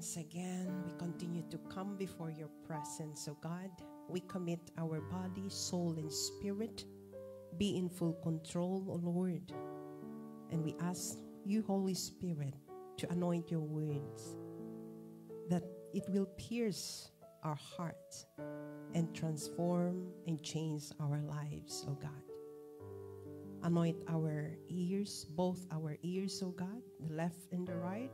Once again, we continue to come before your presence, O God. We commit our body, soul, and spirit. Be in full control, O Lord. And we ask you, Holy Spirit, to anoint your words, that it will pierce our hearts and transform and change our lives, O God. Anoint our ears, both our ears, O God, the left and the right,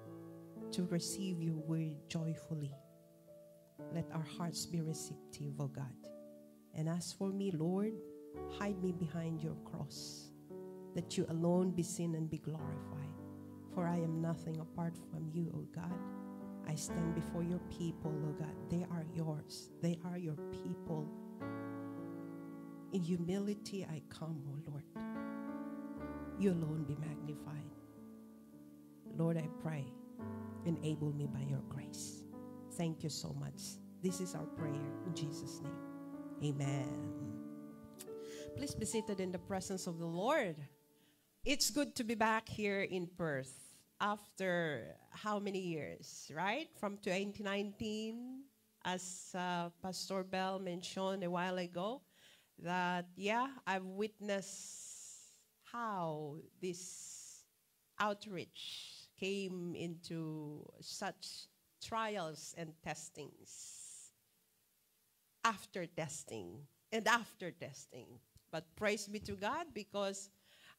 to receive your word joyfully. Let our hearts be receptive, O God. And as for me, Lord, hide me behind your cross, that you alone be seen and be glorified. For I am nothing apart from you, O God. I stand before your people, O God. They are yours. They are your people. In humility I come, O Lord. You alone be magnified. Lord, I pray, enable me by your grace. Thank you so much. This is our prayer in Jesus' name. Amen. Please be seated in the presence of the Lord. It's good to be back here in Perth after how many years, right? From 2019, as Pastor Bell mentioned a while ago, that, I've witnessed how this outreach came into such trials and testings, after testing and after testing. But praise be to God, because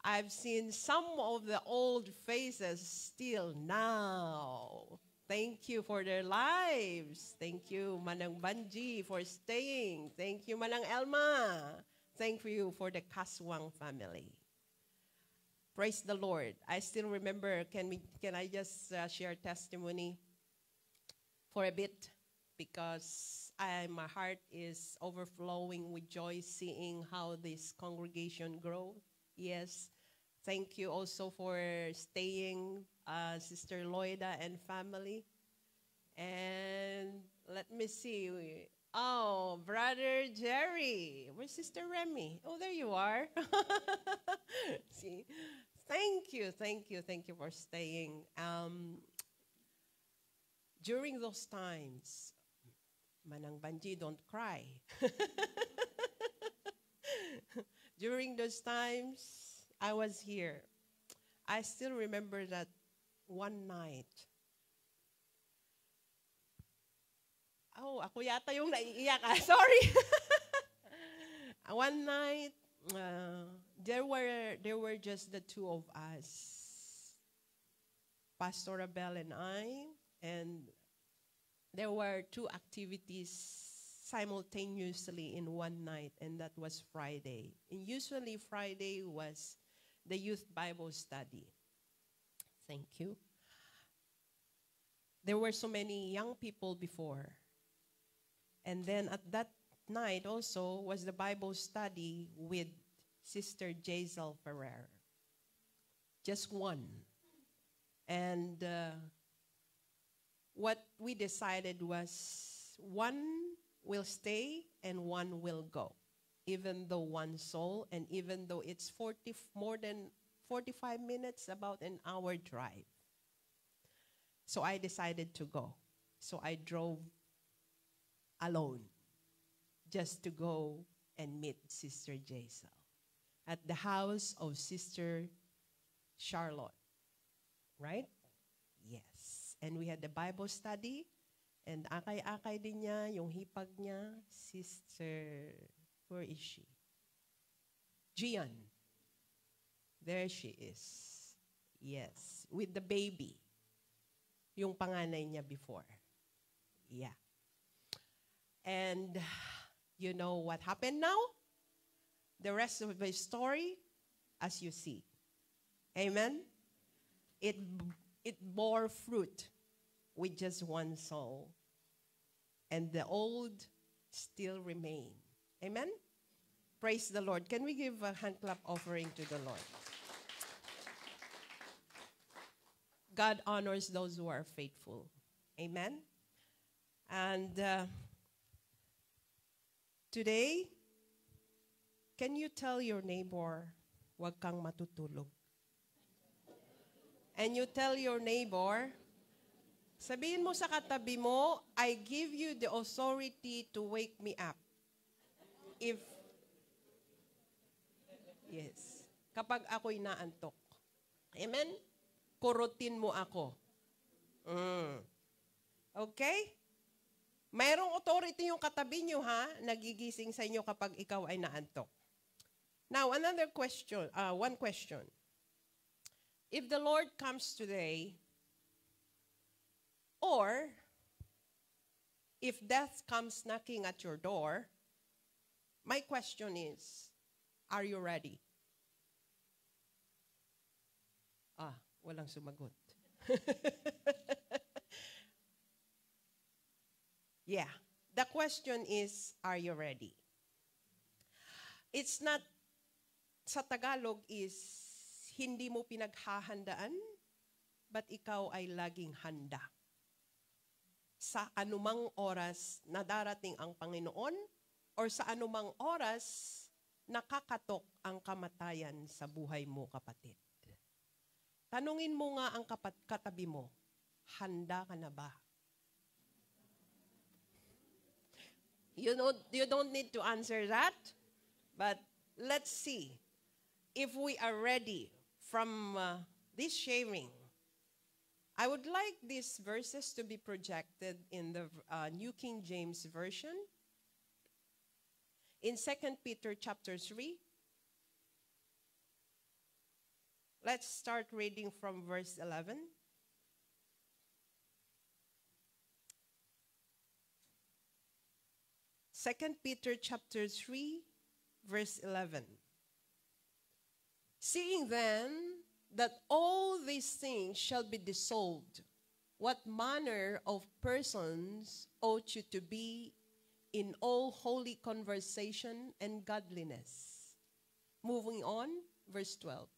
I've seen some of the old faces still now. Thank you for their lives. Thank you, Manang Banji, for staying. Thank you, Manang Elma. Thank you for the Kaswang family. Praise the Lord. I still remember, can I just share testimony for a bit? Because my heart is overflowing with joy seeing how this congregation grows. Yes. Thank you also for staying, Sister Loida and family. And let me see. Oh, Brother Jerry. Where's Sister Remy? Oh, there you are. See, thank you for staying. During those times, Manang Banji, don't cry. During those times, I was here. I still remember that one night. Oh, ako yata yung naiiyak. Sorry. One night, there were just the two of us, Pastor Abel and I, and there were two activities simultaneously in one night, and that was Friday. And usually Friday was the youth Bible study. Thank you. There were so many young people before. And then at that night also was the Bible study with Sister Jazel Ferrer. Just one. And what we decided was one will stay and one will go, even though one soul, and even though it's more than 45 minutes, about an hour drive. So I decided to go. So I drove alone just to go and meet Sister Jazel at the house of Sister Charlotte, right? Yes. And we had the Bible study, and akay-akay din niya, yung hipag niya, Sister, where is she? Gian. There she is. Yes. With the baby. Yung panganay niya before. Yeah. And you know what happened now? The rest of the story, as you see. Amen? It bore fruit with just one soul. And the old still remain. Amen? Praise the Lord. Can we give a hand clap offering to the Lord? God honors those who are faithful. Amen? And today, can you tell your neighbor, wag kang matutulog? And you tell your neighbor, Sabihin mo sa katabi mo, I give you the authority to wake me up. If, yes, kapag ako'y naantok. Amen? Kurutin mo ako. Okay? Mayroong authority yung katabi nyo, ha? Nagigising sa inyo kapag ikaw ay naantok. Now, another question, one question. If the Lord comes today, or if death comes knocking at your door, my question is, are you ready? Walang sumagot. Yeah. The question is, are you ready? It's not, sa Tagalog is, hindi mo pinaghahandaan, but ikaw ay laging handa. Sa anumang oras na darating ang Panginoon, or sa anumang oras, nakakatok ang kamatayan sa buhay mo, kapatid. Tanungin mo nga ang katabi mo, handa ka na ba? You don't need to answer that, but let's see if we are ready from this sharing. I would like these verses to be projected in the New King James Version. In 2 Peter chapter 3, let's start reading from verse 11. Second Peter chapter 3, verse 11. Seeing then that all these things shall be dissolved, what manner of persons ought you to be in all holy conversation and godliness? Moving on, verse 12.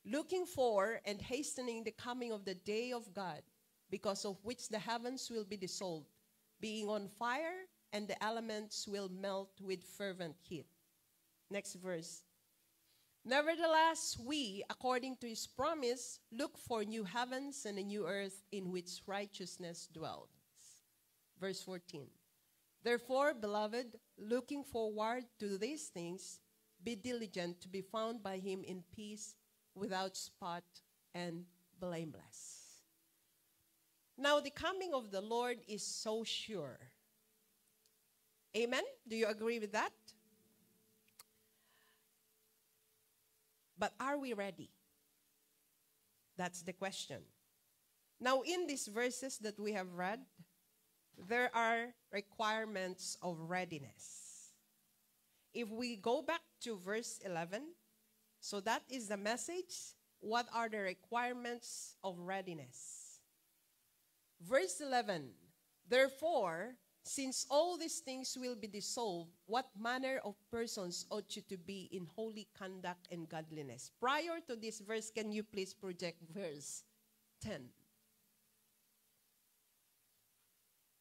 Looking for and hastening the coming of the day of God, because of which the heavens will be dissolved, being on fire, and the elements will melt with fervent heat. Next verse. Nevertheless, we, according to his promise, look for new heavens and a new earth in which righteousness dwells. Verse 14. Therefore, beloved, looking forward to these things, be diligent to be found by him in peace, without spot and blameless. Now, the coming of the Lord is so sure. Amen? Do you agree with that? But are we ready? That's the question. Now, in these verses that we have read, there are requirements of readiness. If we go back to verse 11, so that is the message. What are the requirements of readiness? Verse 11, therefore, since all these things will be dissolved, what manner of persons ought you to be in holy conduct and godliness? Prior to this verse, can you please project verse 10?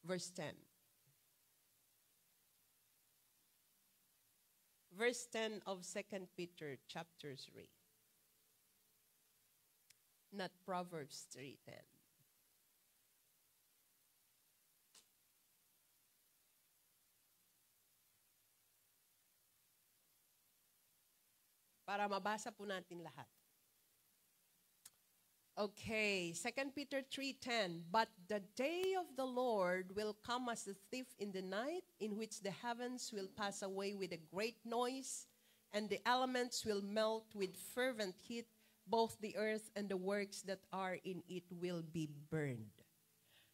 Verse 10. Verse 10 of 2 Peter chapter 3. Not Proverbs 3:10. Para mabasa po natin lahat. Okay, 2 Peter 3:10. But the day of the Lord will come as a thief in the night, in which the heavens will pass away with a great noise, and the elements will melt with fervent heat, both the earth and the works that are in it will be burned.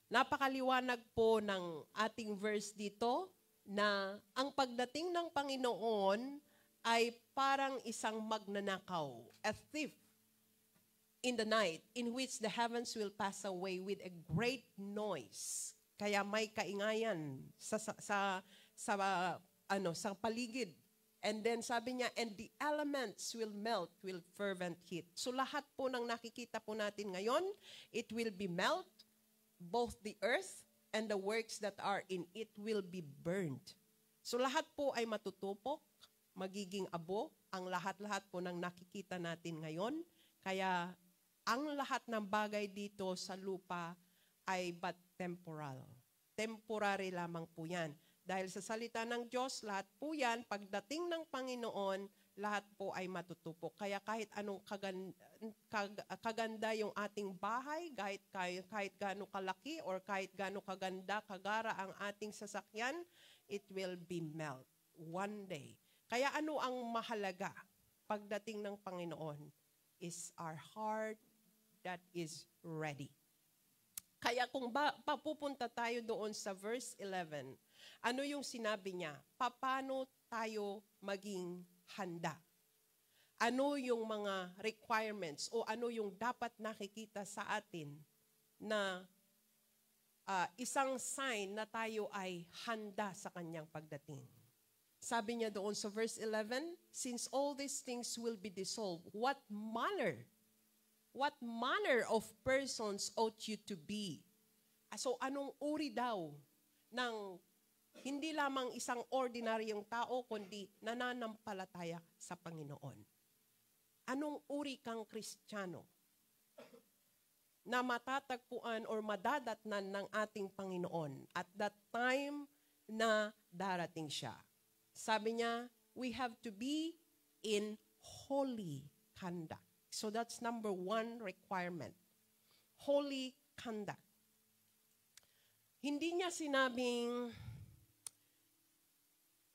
Napakaliwanag po ng ating verse dito na ang pagdating ng Panginoon ay parang isang magnanakaw, a thief in the night, in which the heavens will pass away with a great noise. Kaya may kaingayan sa paligid. And then sabi niya, and the elements will melt with fervent heat. So lahat po ng nakikita po natin ngayon, it will be melt, both the earth and the works that are in it will be burned. So lahat po ay matutupok, magiging abo, ang lahat-lahat po ng nakikita natin ngayon. Kaya ang lahat ng bagay dito sa lupa ay but temporal. Temporary lamang po yan. Dahil sa salita ng Diyos, lahat po yan, pagdating ng Panginoon, lahat po ay matutupok. Kaya kahit anong kaganda yung ating bahay, kahit gaano kalaki or kahit gaano kaganda, kagara ang ating sasakyan, it will be melt one day. Kaya ano ang mahalaga pagdating ng Panginoon is our heart that is ready. Kaya kung papupunta tayo doon sa verse 11, ano yung sinabi niya? Paano tayo maging handa? Ano yung mga requirements o ano yung dapat nakikita sa atin na isang sign na tayo ay handa sa kanyang pagdating? Sabi niya doon sa verse 11, since all these things will be dissolved, what manner of persons ought you to be? So anong uri daw ng hindi lamang isang ordinaryong tao, kundi nananampalataya sa Panginoon? Anong uri kang Kristiyano na matatagpuan or madadatnan ng ating Panginoon at that time na darating siya? Sabi niya, we have to be in holy conduct. So that's number 1 requirement. Holy conduct. Hindi niya sinabing,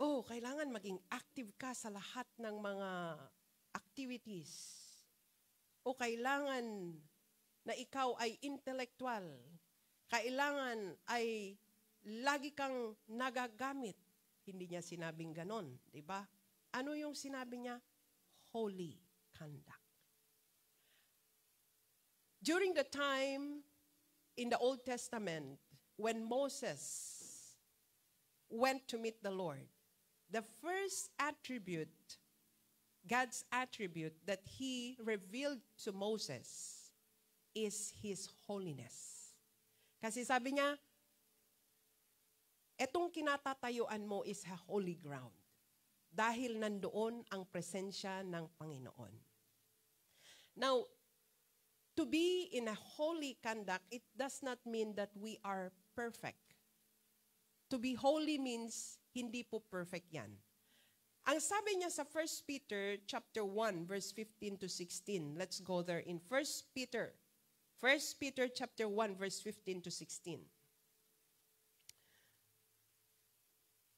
kailangan maging active ka sa lahat ng mga activities. O kailangan na ikaw ay intellectual. Kailangan ay lagi kang nagagamit. Hindi niya sinabing ganon, di ba? Ano yung sinabi niya? Holy conduct. During the time in the Old Testament, when Moses went to meet the Lord, the first attribute, God's attribute that He revealed to Moses is His holiness. Kasi sabi niya, etong kinatatayuan mo is a holy ground. Dahil nandoon ang presensya ng Panginoon. Now, to be in a holy conduct, it does not mean that we are perfect. To be holy means hindi po perfect yan. Ang sabi niya sa 1 Peter chapter 1 verse 15 to 16. Let's go there in 1 Peter chapter 1 verse 15 to 16.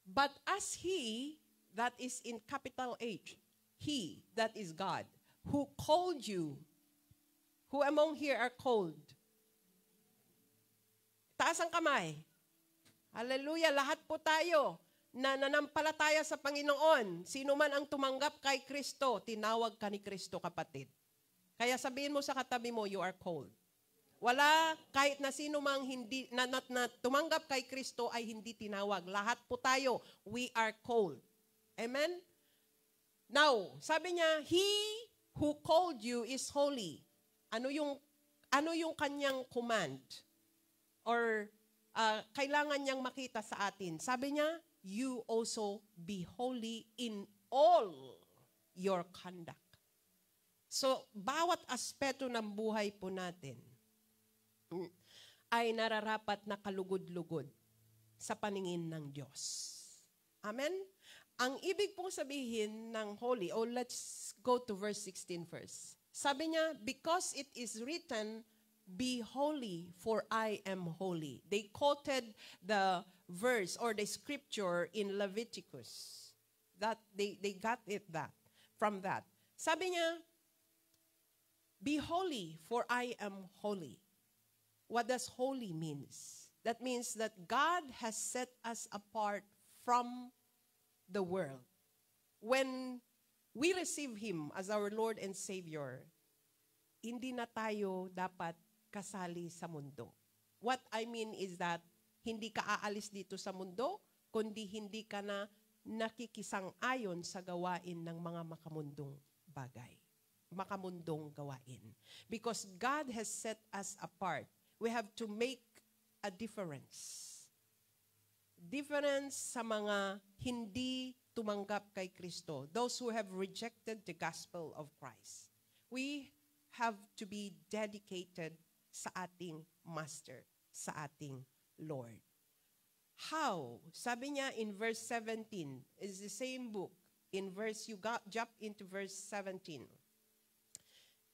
But as He that is in capital H, He that is God, who called you, who among here are called? Taas ang kamay. Hallelujah, lahat po tayo na nanampalataya sa Panginoon. Sino man ang tumanggap kay Kristo, tinawag ka ni Kristo, kapatid. Kaya sabihin mo sa katabi mo, you are called. Wala, kahit na sino mang hindi, na tumanggap kay Kristo ay hindi tinawag. Lahat po tayo, we are called. Amen? Now, sabi niya, He who called you is holy. Ano yung kanyang command? Or kailangan niyang makita sa atin. Sabi niya, you also be holy in all your conduct. So, bawat aspeto ng buhay po natin ay nararapat na kalugod-lugod sa paningin ng Diyos. Amen? Ang ibig pong sabihin ng holy, let's go to verse 16 first. Sabi niya, because it is written, be holy, for I am holy. They quoted the verse or the scripture in Leviticus. That they got it from that. Sabi niya, be holy, for I am holy. What does holy means? That means that God has set us apart from the world. When we receive Him as our Lord and Savior, hindi na tayo dapat kasali sa mundo. What I mean is that hindi ka aalis dito sa mundo, kundi hindi ka na nakikisang-ayon sa gawain ng mga makamundong bagay. Makamundong gawain. Because God has set us apart. We have to make a difference. Difference sa mga hindi tumanggap kay Kristo. Those who have rejected the gospel of Christ. We have to be dedicated sa ating Master, sa ating Lord. How? Sabi niya in verse 17, is the same book. Jump into verse 17.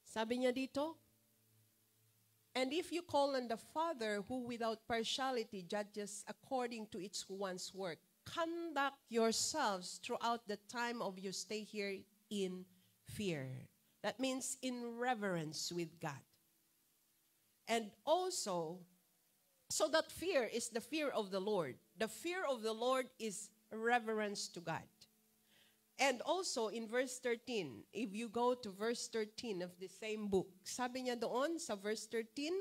Sabi niya dito, and if you call on the Father who without partiality judges according to each one's work, conduct yourselves throughout the time of your stay here in fear. That means in reverence with God. And also, so that fear is the fear of the Lord. The fear of the Lord is reverence to God. And also in verse 13, if you go to verse 13 of the same book, sabi niya doon sa verse 13,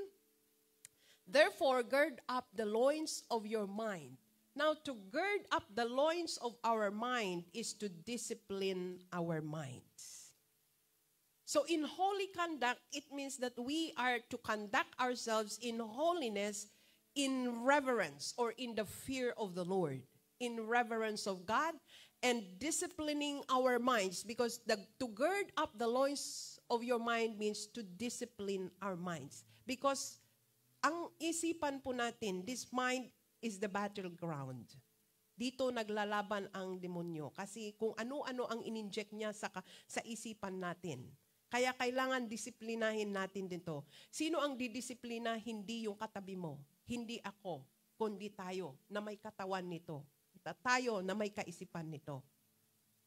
therefore gird up the loins of your mind. Now, to gird up the loins of our mind is to discipline our minds. So in holy conduct, it means that we are to conduct ourselves in holiness, in reverence, or in the fear of the Lord, in reverence of God, and disciplining our minds, because to gird up the loins of your mind means to discipline our minds. Because ang isipan po natin, this mind is the battleground. Dito naglalaban ang demonyo. Kasi kung ano-ano ang ininject niya sa isipan natin. Kaya kailangan disiplinahin natin dito. Sino ang didisiplina? Hindi yung katabi mo. Hindi ako, kundi tayo na may katawan nito. Tayo na may kaisipan nito.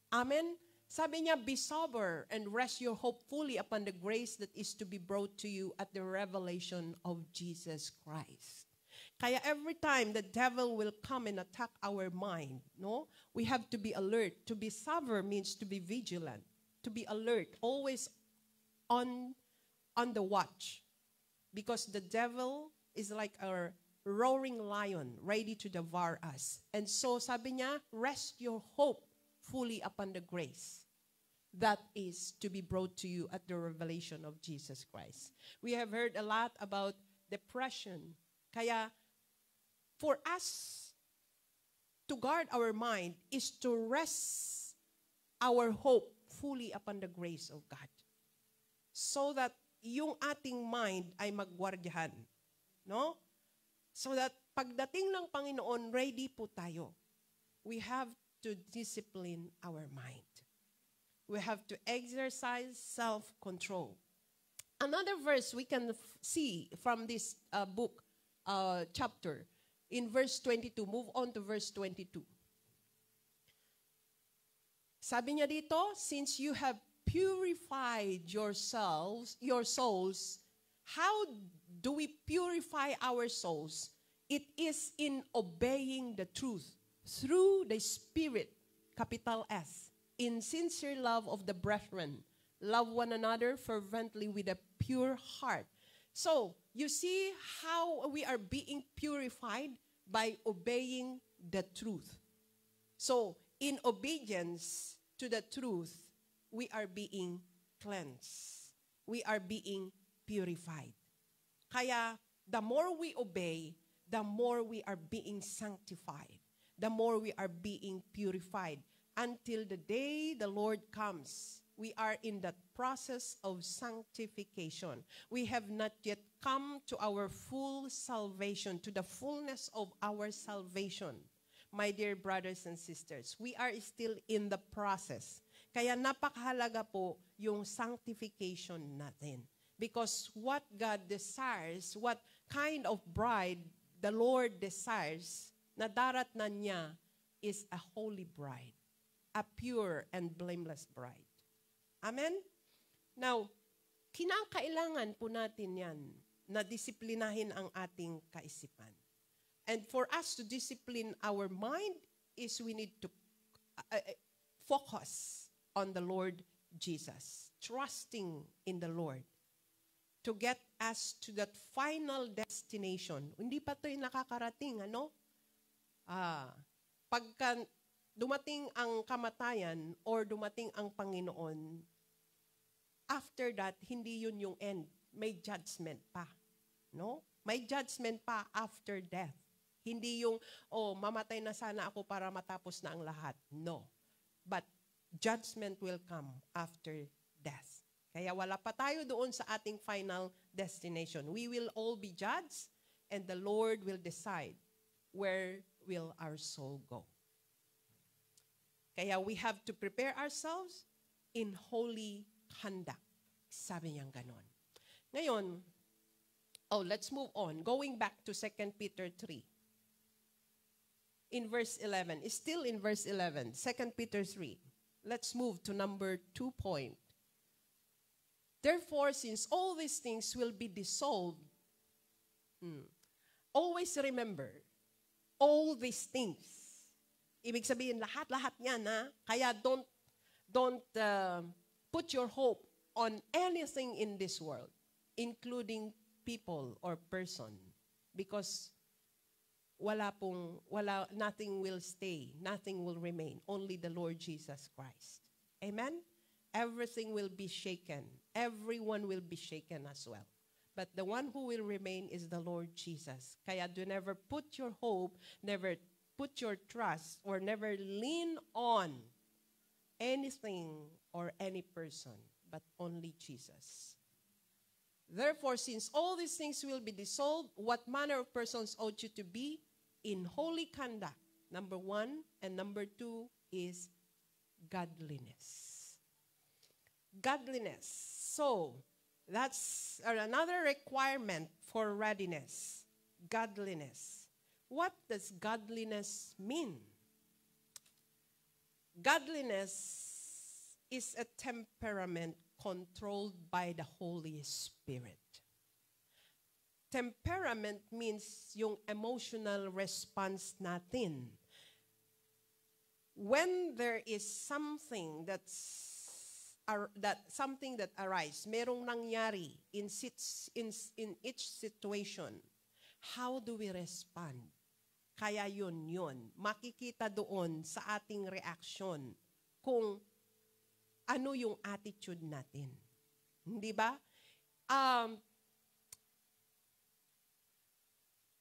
Amen? Sabi niya, be sober and rest your hope fully upon the grace that is to be brought to you at the revelation of Jesus Christ. Kaya every time the devil will come and attack our mind, no, we have to be alert. To be sober means to be vigilant, to be alert, always on the watch. Because the devil is like a roaring lion, ready to devour us. And so, sabi niya, rest your hope fully upon the grace that is to be brought to you at the revelation of Jesus Christ. We have heard a lot about depression. Kaya, for us to guard our mind is to rest our hope fully upon the grace of God. So that yung ating mind ay magwardyahan. No? So that pagdating ng Panginoon, ready po tayo. We have to discipline our mind. We have to exercise self-control. Another verse we can see from this book, chapter, in verse 22. Move on to verse 22. Sabi niya dito, since you have purified your souls, how do we purify our souls? It is in obeying the truth through the Spirit, capital S, in sincere love of the brethren. Love one another fervently with a pure heart. So, you see how we are being purified by obeying the truth. So, in obedience to the truth, we are being cleansed. We are being purified. Kaya, the more we obey, the more we are being sanctified. The more we are being purified. Until the day the Lord comes, we are in that process of sanctification. We have not yet come to our full salvation, to the fullness of our salvation. My dear brothers and sisters, we are still in the process. Kaya napakahalaga po yung sanctification natin. Because what God desires, what kind of bride the Lord desires, na daratnan niya is a holy bride, a pure and blameless bride. Amen? Now, kinakailangan po natin yan na disiplinahin ang ating kaisipan. And for us to discipline our mind is we need to focus on the Lord Jesus, trusting in the Lord to get us to that final destination. Hindi pa ito'y nakakarating, ano? Pagka dumating ang kamatayan or dumating ang Panginoon, after that, hindi yun yung end. May judgment pa. No? May judgment pa after death. Hindi yung, mamatay na sana ako para matapos na ang lahat. No. But judgment will come after death. Kaya wala pa tayo doon sa ating final destination. We will all be judged and the Lord will decide where will our soul go. Kaya we have to prepare ourselves in holy conduct. Sabi niyang ganon. Ngayon, let's move on. Going back to 2 Peter 3. In verse 11, still in verse 11, 2 Peter 3. Let's move to number 2 point. Therefore, since all these things will be dissolved, always remember, all these things. Ibig sabihin, lahat-lahat yan, ha? Kaya don't put your hope on anything in this world, including people or person, because nothing will stay, nothing will remain, only the Lord Jesus Christ. Amen? Everything will be shaken. Everyone will be shaken as well. But the one who will remain is the Lord Jesus. Kaya do never put your hope, never put your trust, or never lean on anything or any person, but only Jesus. Therefore, since all these things will be dissolved, what manner of persons ought you to be? In holy conduct. Number 1, and number 2 is godliness. Godliness. So, that's another requirement for readiness. Godliness. What does godliness mean? Godliness is a temperament controlled by the Holy Spirit. Temperament means yung emotional response natin. When there is something that arises, merong nangyari in each situation, how do we respond? Kaya yun. Makikita doon sa ating reaksyon kung ano yung attitude natin. Hindi ba?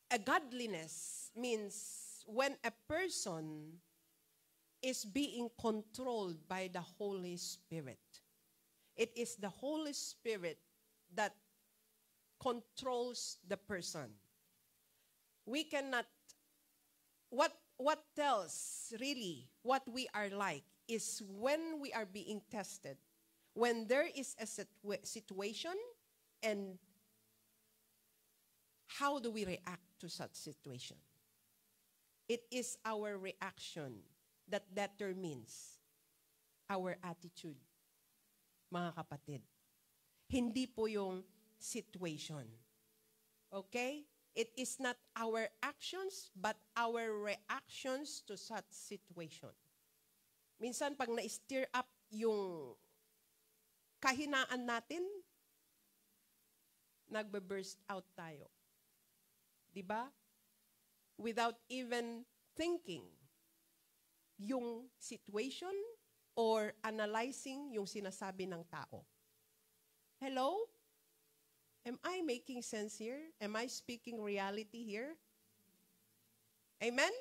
A godliness means when a person is being controlled by the Holy Spirit. It is the Holy Spirit that controls the person. We cannot, what tells really what we are like is when we are being tested. When there is a situation, and how do we react to such situation? It is our reaction that determines our attitude, mga kapatid. Hindi po yung situation. Okay? It is not our actions, but our reactions to such situation. Minsan, pag na-stir up yung kahinaan natin, nagbe-burst out tayo. Diba? Without even thinking yung situation or analyzing yung sinasabi ng tao. Hello? Am I making sense here? Am I speaking reality here? Amen?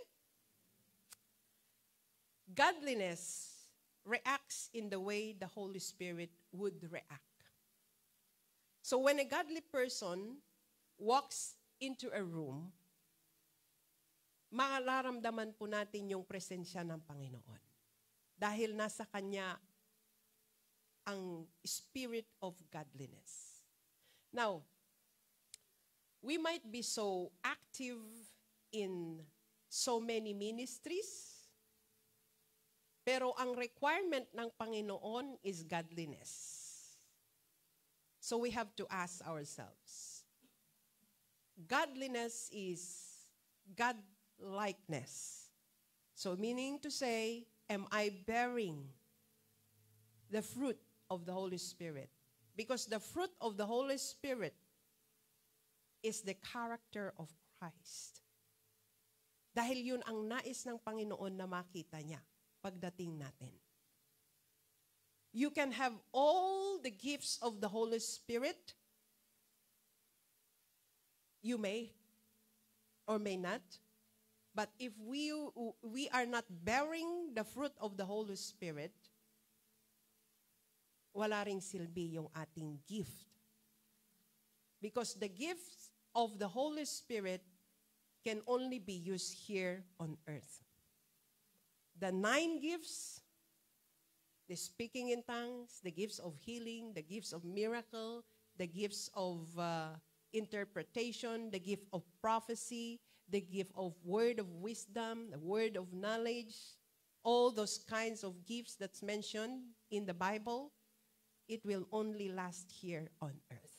Godliness reacts in the way the Holy Spirit would react. So when a godly person walks into a room, mararamdaman po natin yung presensya ng Panginoon. Dahil nasa Kanya ang spirit of godliness. Now, we might be so active in so many ministries, pero ang requirement ng Panginoon is godliness. So we have to ask ourselves, godliness is God-likeness. So meaning to say, am I bearing the fruit of the Holy Spirit? Because the fruit of the Holy Spirit is the character of Christ. Dahil yun ang nais ng Panginoon na makita niya pagdating natin. You can have all the gifts of the Holy Spirit. You may or may not. But if we are not bearing the fruit of the Holy Spirit, wala ring silbi yung ating gift. Because the gifts of the Holy Spirit can only be used here on earth. The 9 gifts, the speaking in tongues, the gifts of healing, the gifts of miracle, the gifts of interpretation, the gift of prophecy, the gift of word of wisdom, the word of knowledge, all those kinds of gifts that's mentioned in the Bible, it will only last here on earth.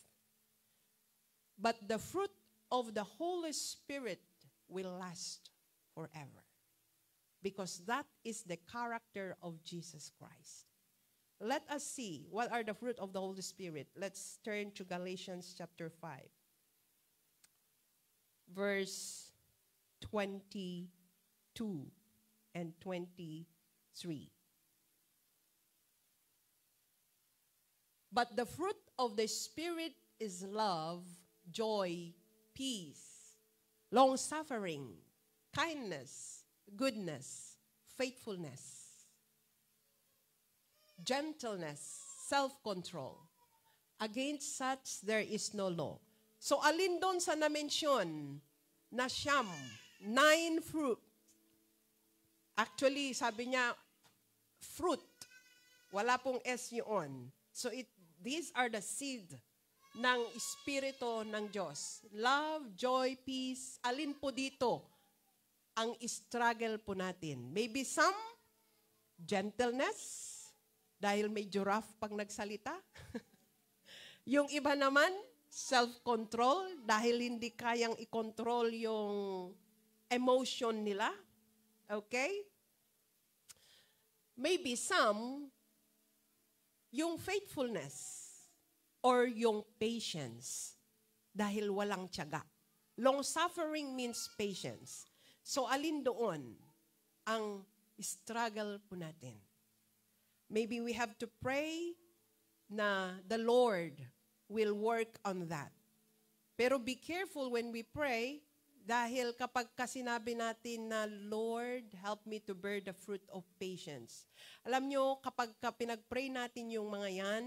But the fruit of the Holy Spirit will last forever, because that is the character of Jesus Christ. Let us see what are the fruit of the Holy Spirit. Let's turn to Galatians chapter 5, verse 22 and 23. But the fruit of the Spirit is love, joy, peace, long-suffering, kindness, goodness, faithfulness, gentleness, self-control. Against such there is no law. So alin doon sa na-mention na siyam, 9 fruit. Actually, sabi niya, fruit. Wala pong S yun. So these are the seed ng Espiritu ng Diyos. Love, joy, peace. Alin po dito ang struggle po natin? Maybe some gentleness, dahil may giraffe pag nagsalita. Yung iba naman, self-control, dahil hindi kayang i-control yung emotion nila. Okay? Maybe some, yung faithfulness, or yung patience, dahil walang tiyaga. Long-suffering means patience. So, alin doon ang struggle po natin? Maybe we have to pray na the Lord will work on that. Pero be careful when we pray, dahil kapag sinabi natin na, Lord, help me to bear the fruit of patience. Alam nyo, kapag pinag-pray natin yung mga yan,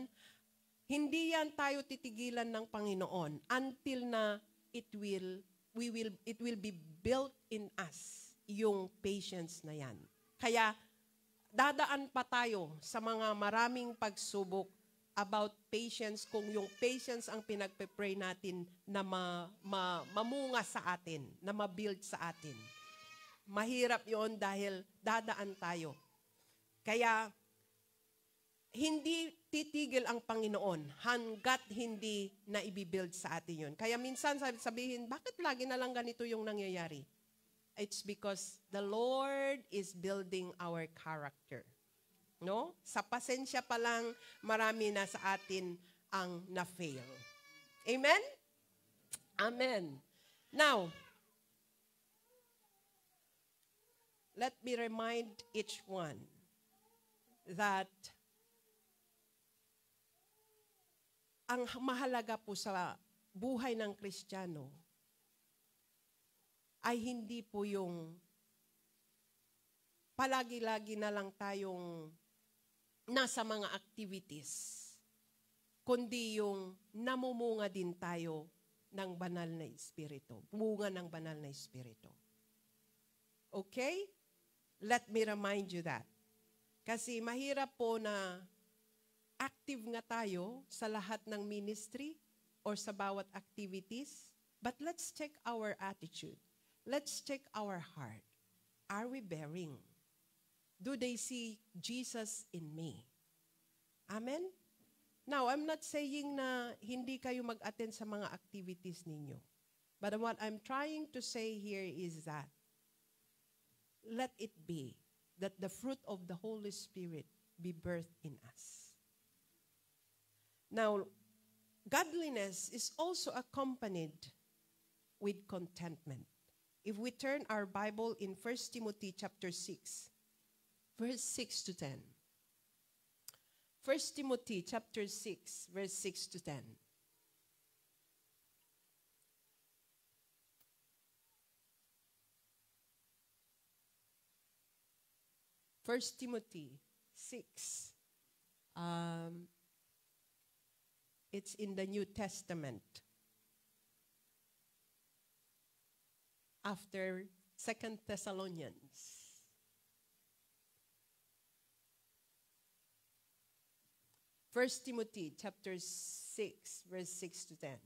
hindi yan tayo titigilan ng Panginoon until na it will be built in us, yung patience na yan. Kaya, dadaan pa tayo sa mga maraming pagsubok about patience, kung yung patience ang pinagpe-pray natin na mamunga sa atin, na ma-build sa atin. Mahirap yon dahil dadaan tayo. Kaya, hindi titigil ang Panginoon hanggat hindi na i-build sa atin yun. Kaya minsan sabihin, bakit lagi na lang ganito yung nangyayari? It's because the Lord is building our character. No? Sa pasensya pa lang, marami na sa atin ang na-fail. Amen? Amen. Now, let me remind each one that ang mahalaga po sa buhay ng Kristiyano ay hindi po yung palagi-lagi na lang tayong nasa mga activities, kundi yung namumunga din tayo ng banal na Espiritu. Bunga ng banal na Espiritu. Okay? Let me remind you that. Kasi mahirap po na active nga tayo sa lahat ng ministry or sa bawat activities, but let's check our attitude. Let's check our heart. Are we bearing? Do they see Jesus in me? Amen? Now, I'm not saying na hindi kayo mag-attend sa mga activities ninyo. But what I'm trying to say here is that let it be that the fruit of the Holy Spirit be birthed in us. Now, godliness is also accompanied with contentment. If we turn our Bible in 1 Timothy chapter 6, verse 6 to 10. 1 Timothy chapter 6, verse 6 to 10. First Timothy 6. It's in the New Testament. after 2 Thessalonians. First Timothy chapter 6, verse 6 to 10.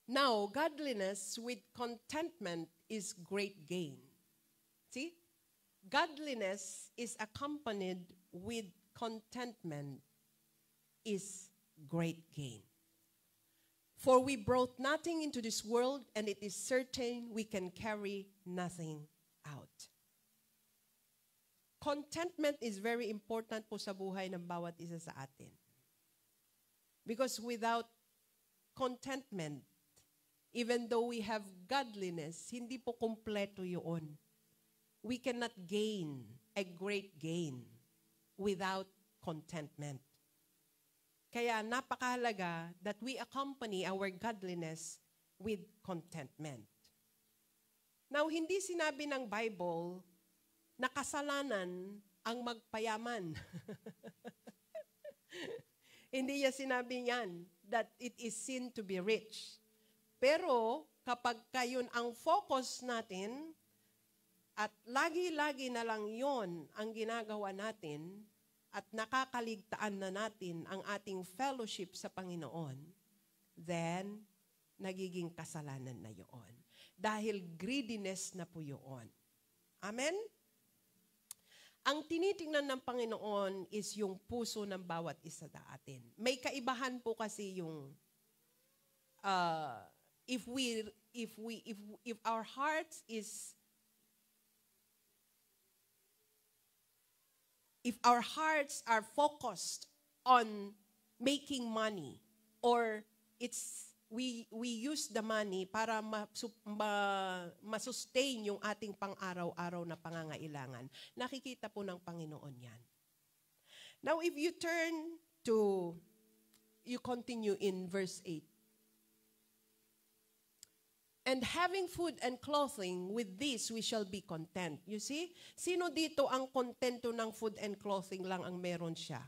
Now, godliness with contentment is great gain. See? Godliness is accompanied with contentment is great gain. For we brought nothing into this world, and it is certain we can carry nothing out. Contentment is very important po sa buhay ng bawat isa sa atin. Because without contentment, even though we have godliness, hindi po kumpleto yun. We cannot gain a great gain without contentment. Kaya napakahalaga that we accompany our godliness with contentment. Now, hindi sinabi ng Bible na kasalanan ang magpayaman. Hindi niya sinabi yan that it is sin to be rich. Pero kapag yun ang focus natin at lagi-lagi na lang yon ang ginagawa natin at nakakaligtaan na natin ang ating fellowship sa Panginoon, then nagiging kasalanan na yon. Dahil greediness na po yun. Amen? Ang tinitingnan ng Panginoon is yung puso ng bawat isa sa atin. May kaibahan po kasi yung if our hearts is if our hearts are focused on making money, or we use the money para masustain yung ating pang-araw-araw na pangangailangan, nakikita po ng Panginoon yan. Now, if you continue in verse 8. And having food and clothing, with this we shall be content. You see? Sino dito ang kontento ng food and clothing lang ang meron siya?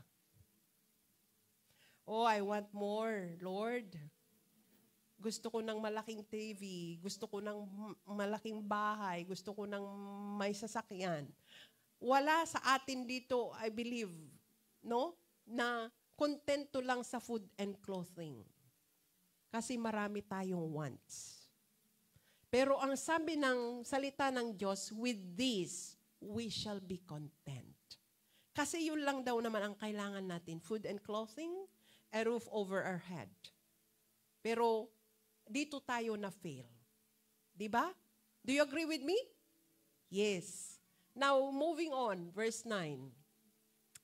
Oh, I want more, Lord. Gusto ko ng malaking TV. Gusto ko ng malaking bahay. Gusto ko ng may sasakyan. Wala sa atin dito, I believe, no? Na kontento lang sa food and clothing. Kasi marami tayong wants. Pero ang sabi ng salita ng Diyos, with this, we shall be content. Kasi yun lang daw naman ang kailangan natin, food and clothing, a roof over our head. Pero dito tayo na-fail. Diba? Do you agree with me? Yes. Now, moving on, verse 9.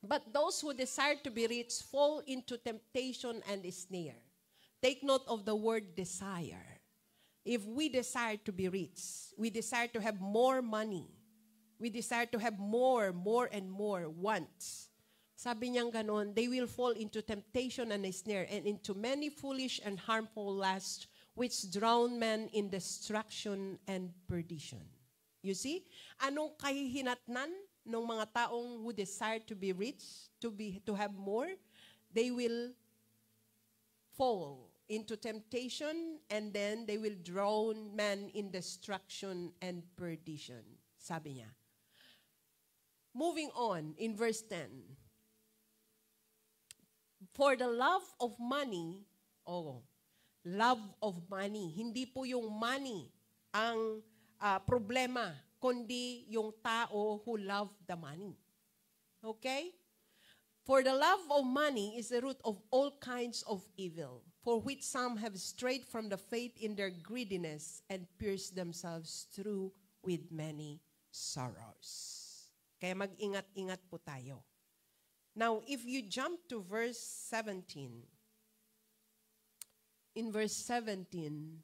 But those who desire to be rich fall into temptation and snare. Take note of the word desire. If we desire to be rich, we desire to have more money, we desire to have more and more wants. Sabi niyang ganon, they will fall into temptation and a snare, and into many foolish and harmful lusts, which drown men in destruction and perdition. You see? Anong kahihinatnan ng mga taong who desire to be rich, to have more? They will fall into temptation, and then they will drown man in destruction and perdition. Sabi niya. Moving on, in verse 10. For the love of money, love of money. Hindi po yung money ang problema, kundi yung tao who love the money. Okay? For the love of money is the root of all kinds of evil, for which some have strayed from the faith in their greediness and pierced themselves through with many sorrows. Kaya mag-ingat-ingat po tayo. Now, if you jump to verse 17, in verse 17,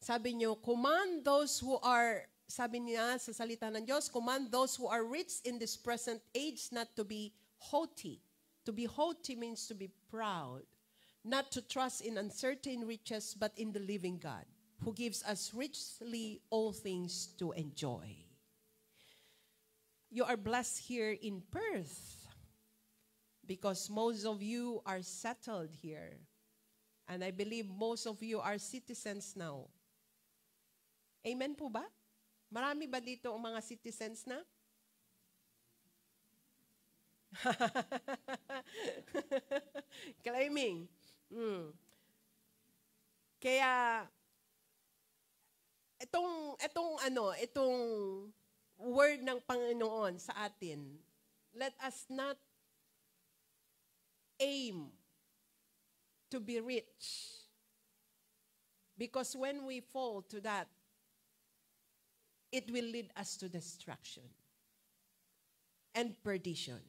sabi niyo, command those who are, sabi niya sa salita ng Diyos, command those who are rich in this present age not to be haughty. To be haughty means to be proud, not to trust in uncertain riches, but in the living God, who gives us richly all things to enjoy. You are blessed here in Perth because most of you are settled here. And I believe most of you are citizens now. Amen po ba? Marami ba dito ang mga citizens na? Claiming. Kaya, itong word ng Panginoon sa atin, let us not aim to be rich. Because when we fall to that, it will lead us to destruction and perdition.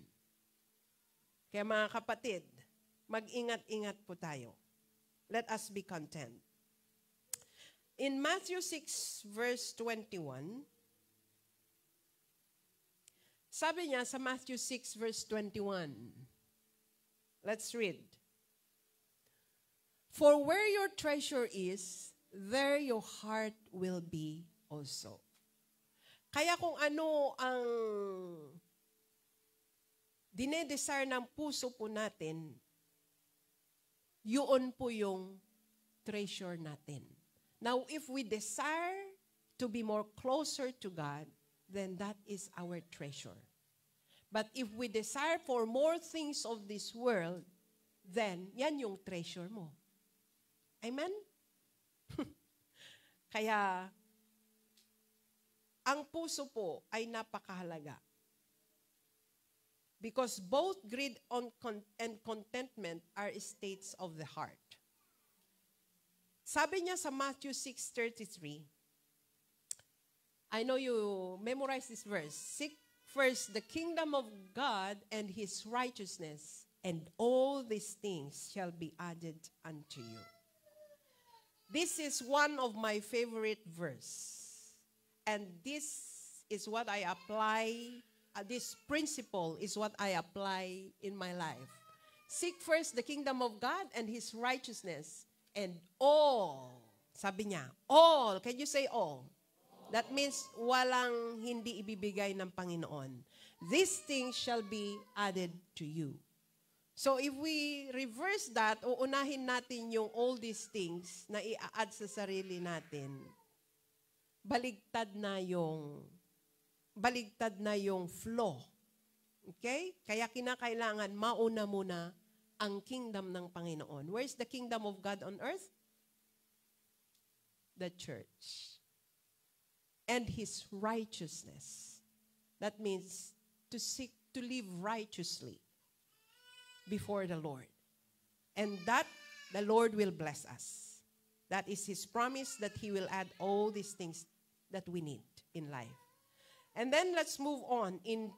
Kaya mga kapatid, mag-ingat-ingat po tayo. Let us be content. In Matthew 6, verse 21, sabi niya sa Matthew 6, verse 21, let's read. For where your treasure is, there your heart will be also. Kaya kung ano ang dinedesire ng puso po natin, yun po yung treasure natin. Now, if we desire to be more closer to God, then that is our treasure. But if we desire for more things of this world, then yan yung treasure mo. Amen? Kaya, ang puso po ay napakahalaga. Because both greed and contentment are states of the heart. Sabi niya sa Matthew 6:33, I know you memorize this verse. Seek first the kingdom of God and His righteousness, and all these things shall be added unto you. This is one of my favorite verse. And this is what I apply, this principle is what I apply in my life. Seek first the kingdom of God and His righteousness, and all, sabi niya, all, can you say all? That means walang hindi ibibigay ng Panginoon. These things shall be added to you. So if we reverse that, uunahin natin yung all these things na i-add sa sarili natin, baligtad na yung flow. Okay? Kaya kinakailangan mauna muna ang kingdom ng Panginoon. Where's the kingdom of God on earth? The church. And His righteousness. That means to seek to live righteously before the Lord. And that the Lord will bless us. That is His promise that He will add all these things that we need in life. And then let's move on in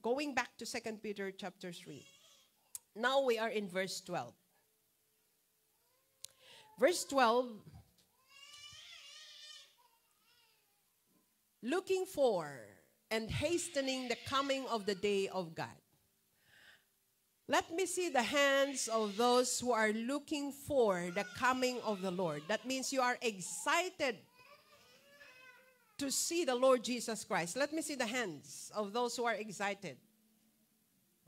going back to 2 Peter chapter 3. Now we are in verse 12. Verse 12, looking for and hastening the coming of the day of God. Let me see the hands of those who are looking for the coming of the Lord. That means you are excited to see the Lord Jesus Christ. Let me see the hands of those who are excited.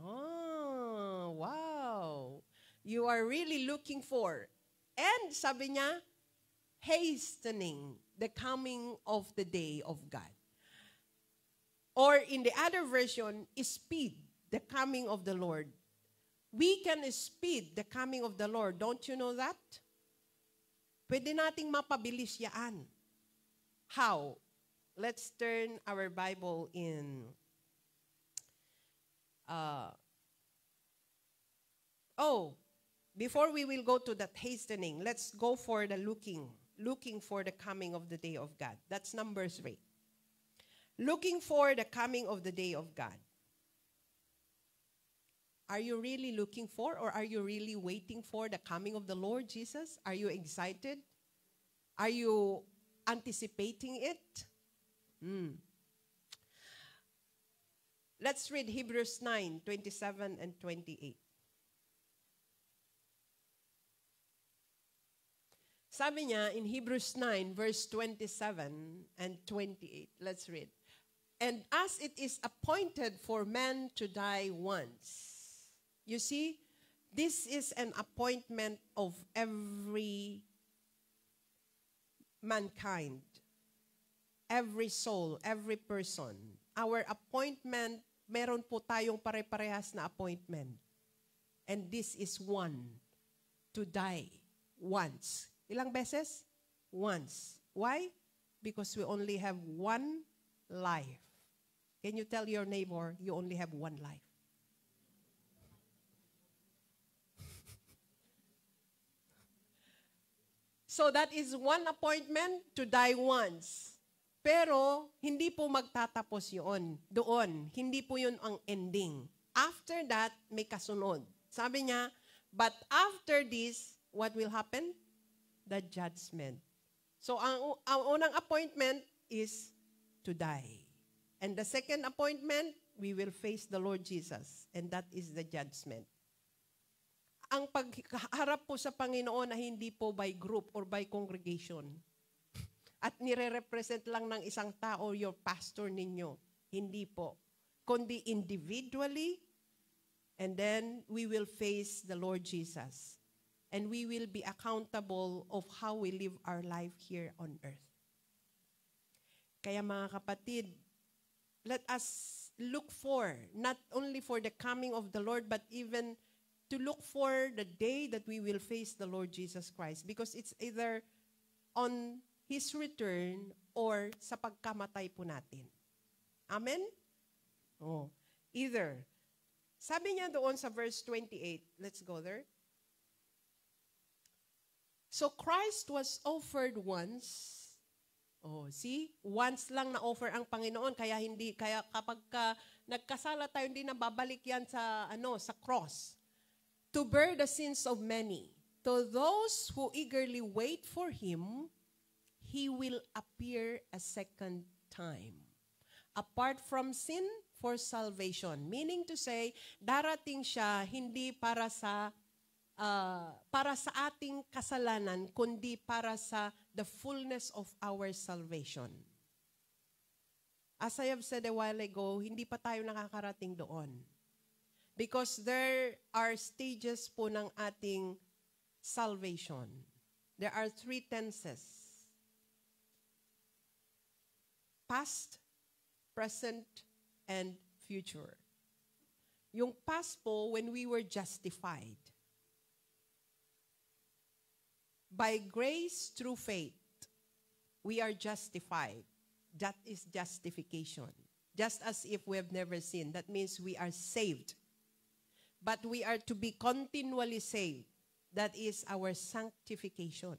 Oh, wow. You are really looking for. And sabi niya, hastening the coming of the day of God. Or in the other version, speed the coming of the Lord. We can speed the coming of the Lord. Don't you know that? Pwede nating mapabilis yan. How? Let's turn our Bible in. Before we will go to that hastening, let's go for the looking for the coming of the day of God. That's number 3. Looking for the coming of the day of God. Are you really looking for, or are you really waiting for the coming of the Lord Jesus? Are you excited? Are you anticipating it? Let's read Hebrews 9:27 and 28. Sabi niya in Hebrews 9, verse 27 and 28. Let's read. And as it is appointed for man to die once. You see, this is an appointment of every mankind. every soul, every person. Our appointment, meron po tayong pare-parehas na appointment. And this is one, to die once. Ilang beses? Once. Why? Because we only have one life. Can you tell your neighbor, you only have one life? So that is one appointment to die once. Pero hindi po magtatapos yun doon. Hindi po yun ang ending. After that, may kasunod. Sabi niya, but after this, what will happen? The judgment. So ang unang appointment is to die. And the second appointment, we will face the Lord Jesus. And that is the judgment. Ang pagharap po sa Panginoon na hindi po by group or by congregation. At nire-represent lang ng isang tao, your pastor ninyo. Hindi po. Kundi individually, and then we will face the Lord Jesus. And we will be accountable of how we live our life here on earth. Kaya mga kapatid, let us look for, not only for the coming of the Lord, but even to look for the day that we will face the Lord Jesus Christ. Because it's either on His return or sa pagkamatay po natin. Amen? Oh, either. Sabi niya doon sa verse 28, let's go there. So Christ was offered once. Oh, see? Once lang na-offer ang Panginoon, kaya kapag nagkasala tayo, hindi na babalik yan sa cross. To bear the sins of many. To those who eagerly wait for Him, He will appear a second time. Apart from sin, for salvation. Meaning to say, darating siya hindi para sa ating kasalanan, kundi para sa the fullness of our salvation. As I have said a while ago, hindi pa tayo nakakarating doon. Because there are stages po ng ating salvation. There are 3 tenses. Past, present, and future. Yung past po, when we were justified. By grace through faith, we are justified. That is justification. Just as if we have never sinned. That means we are saved. But we are to be continually saved. That is our sanctification.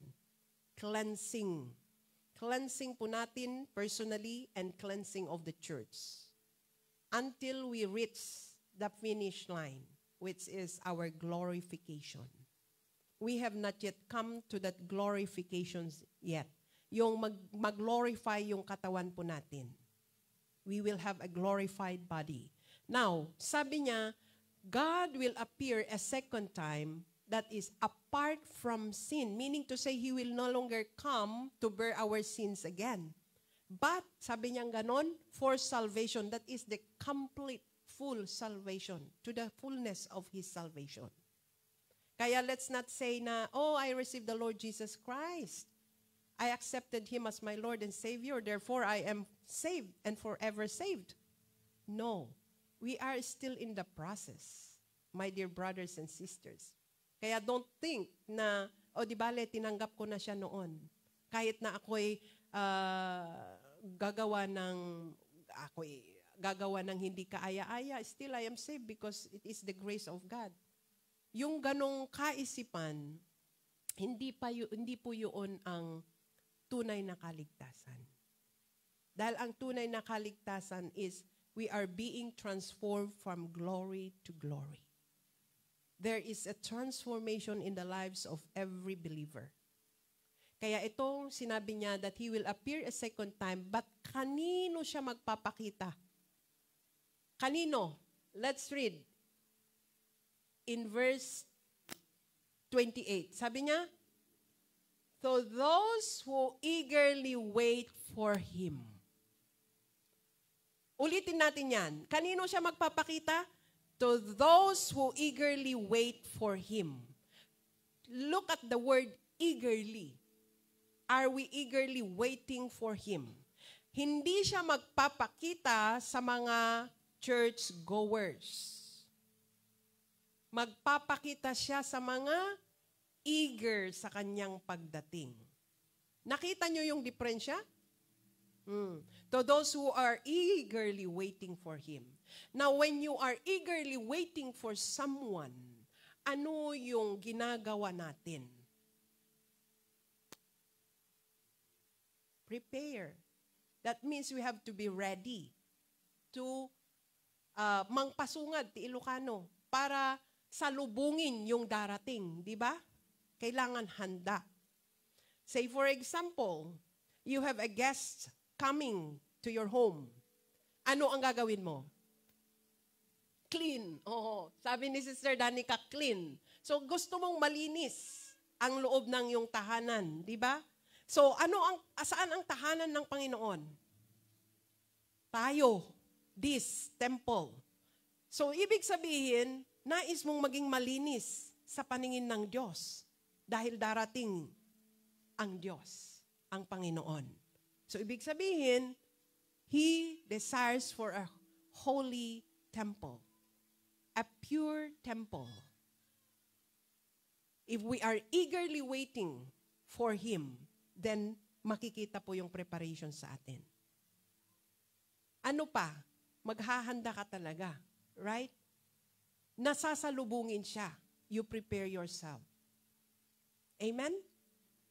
Cleansing. Cleansing po natin personally and cleansing of the church. Until we reach the finish line, which is our glorification. We have not yet come to that glorification yet. Yung mag-glorify yung katawan po natin. We will have a glorified body. Now, sabi niya, God will appear a second time that is apart from sin. Meaning to say, He will no longer come to bear our sins again. But, sabi niya ganon, for salvation, that is the complete, full salvation, to the fullness of His salvation. Kaya let's not say na, oh, I received the Lord Jesus Christ. I accepted Him as my Lord and Savior, therefore I am saved and forever saved. No. We are still in the process, my dear brothers and sisters. Kaya don't think na, di bale, tinanggap ko na siya noon. Kahit na ako'y gagawa ng hindi kaaya-aya, still I am saved because it is the grace of God. Yung ganong kaisipan, hindi po yun ang tunay na kaligtasan. Dahil ang tunay na kaligtasan is we are being transformed from glory to glory. There is a transformation in the lives of every believer. Kaya itong sinabi niya that He will appear a second time, but kanino siya magpapakita? Kanino? Let's read. In verse 28, sabi niya, so those who eagerly wait for Him. Ulitin natin yan. Kanino siya magpapakita? To those who eagerly wait for Him. Look at the word eagerly. Are we eagerly waiting for Him? Hindi siya magpapakita sa mga church goers. Magpapakita siya sa mga eager sa kanyang pagdating. Nakita nyo yung diferensya? To those who are eagerly waiting for Him. Now, when you are eagerly waiting for someone, ano yung ginagawa natin? Prepare. That means we have to be ready to mangpasungad ti Ilocano para salubungin yung darating, di ba? Kailangan handa. Say for example, you have a guest coming to your home. Ano ang gagawin mo? Clean. Oo. Sabi ni Sister Danica, clean. So gusto mong malinis ang loob ng yung tahanan, di ba? So saan ang tahanan ng Panginoon? Tayo. This temple. So ibig sabihin, nais mong maging malinis sa paningin ng Diyos dahil darating ang Diyos, ang Panginoon. So, ibig sabihin, He desires for a holy temple, a pure temple. If we are eagerly waiting for Him, then makikita po yung preparation sa atin. Ano pa? Maghahanda ka talaga, right? Nasasalubungin siya. You prepare yourself. Amen?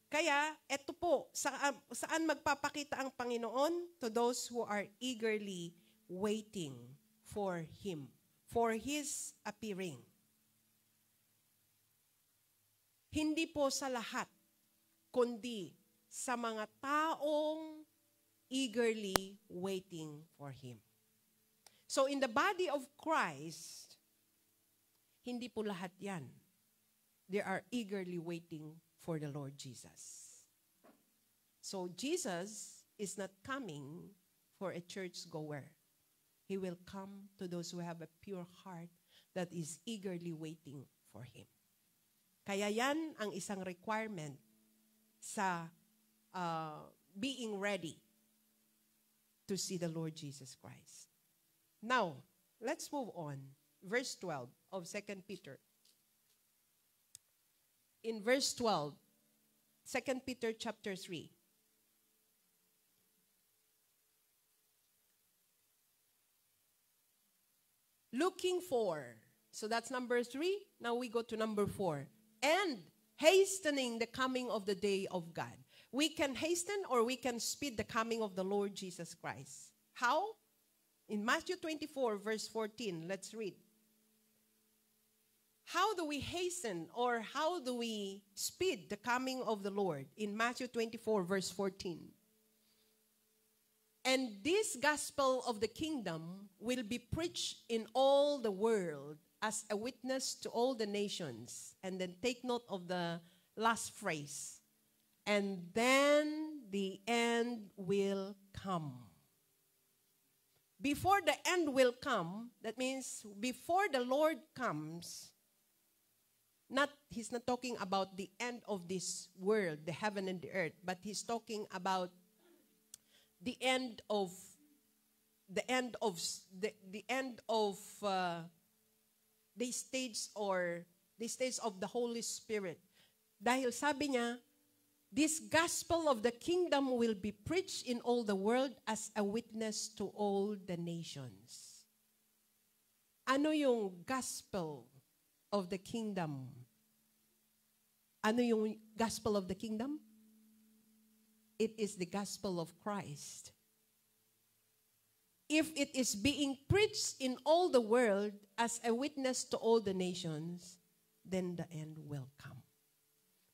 Kaya, eto po, saan magpapakita ang Panginoon? To those who are eagerly waiting for Him, for His appearing. Hindi po sa lahat, kundi sa mga taong eagerly waiting for Him. So, in the body of Christ, hindi po lahat yan. They are eagerly waiting for the Lord Jesus. So Jesus is not coming for a churchgoer. He will come to those who have a pure heart that is eagerly waiting for Him. Kaya yan ang isang requirement sa being ready to see the Lord Jesus Christ. Now, let's move on. Verse 12 of 2 Peter. In verse 12, 2 Peter chapter 3. Looking for. So that's number 3. Now we go to number 4. And hastening the coming of the day of God. We can hasten or we can speed the coming of the Lord Jesus Christ. How? In Matthew 24, verse 14, let's read. How do we hasten or how do we speed the coming of the Lord? In Matthew 24, verse 14. And this gospel of the kingdom will be preached in all the world as a witness to all the nations. And then take note of the last phrase. And then the end will come. Before the end will come, that means before the Lord comes, He's not talking about the end of this world, the heaven and the earth, but He's talking about the end of the stage of the Holy Spirit. Dahil sabi niya, this gospel of the kingdom will be preached in all the world as a witness to all the nations. Ano yung gospel of the kingdom? Ano yung gospel of the kingdom? It is the gospel of Christ. If it is being preached in all the world as a witness to all the nations, then the end will come.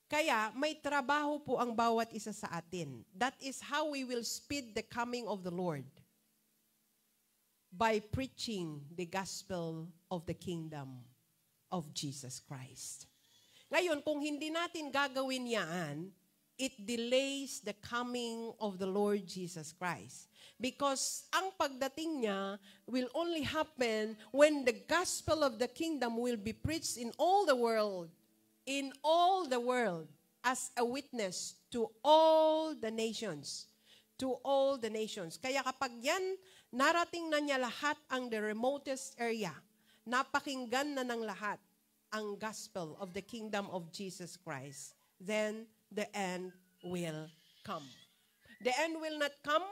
Kaya may trabaho po ang bawat isa sa atin. That is how we will speed the coming of the Lord. By preaching the gospel of the kingdom of Jesus Christ. Ngayon, kung hindi natin gagawin yan, it delays the coming of the Lord Jesus Christ. Because ang pagdating niya will only happen when the gospel of the kingdom will be preached in all the world, as a witness to all the nations. to all the nations. Kaya kapag yan, narating na niya lahat ang the remotest area, napakinggan na ng lahat ang gospel of the kingdom of Jesus Christ, then the end will come. The end will not come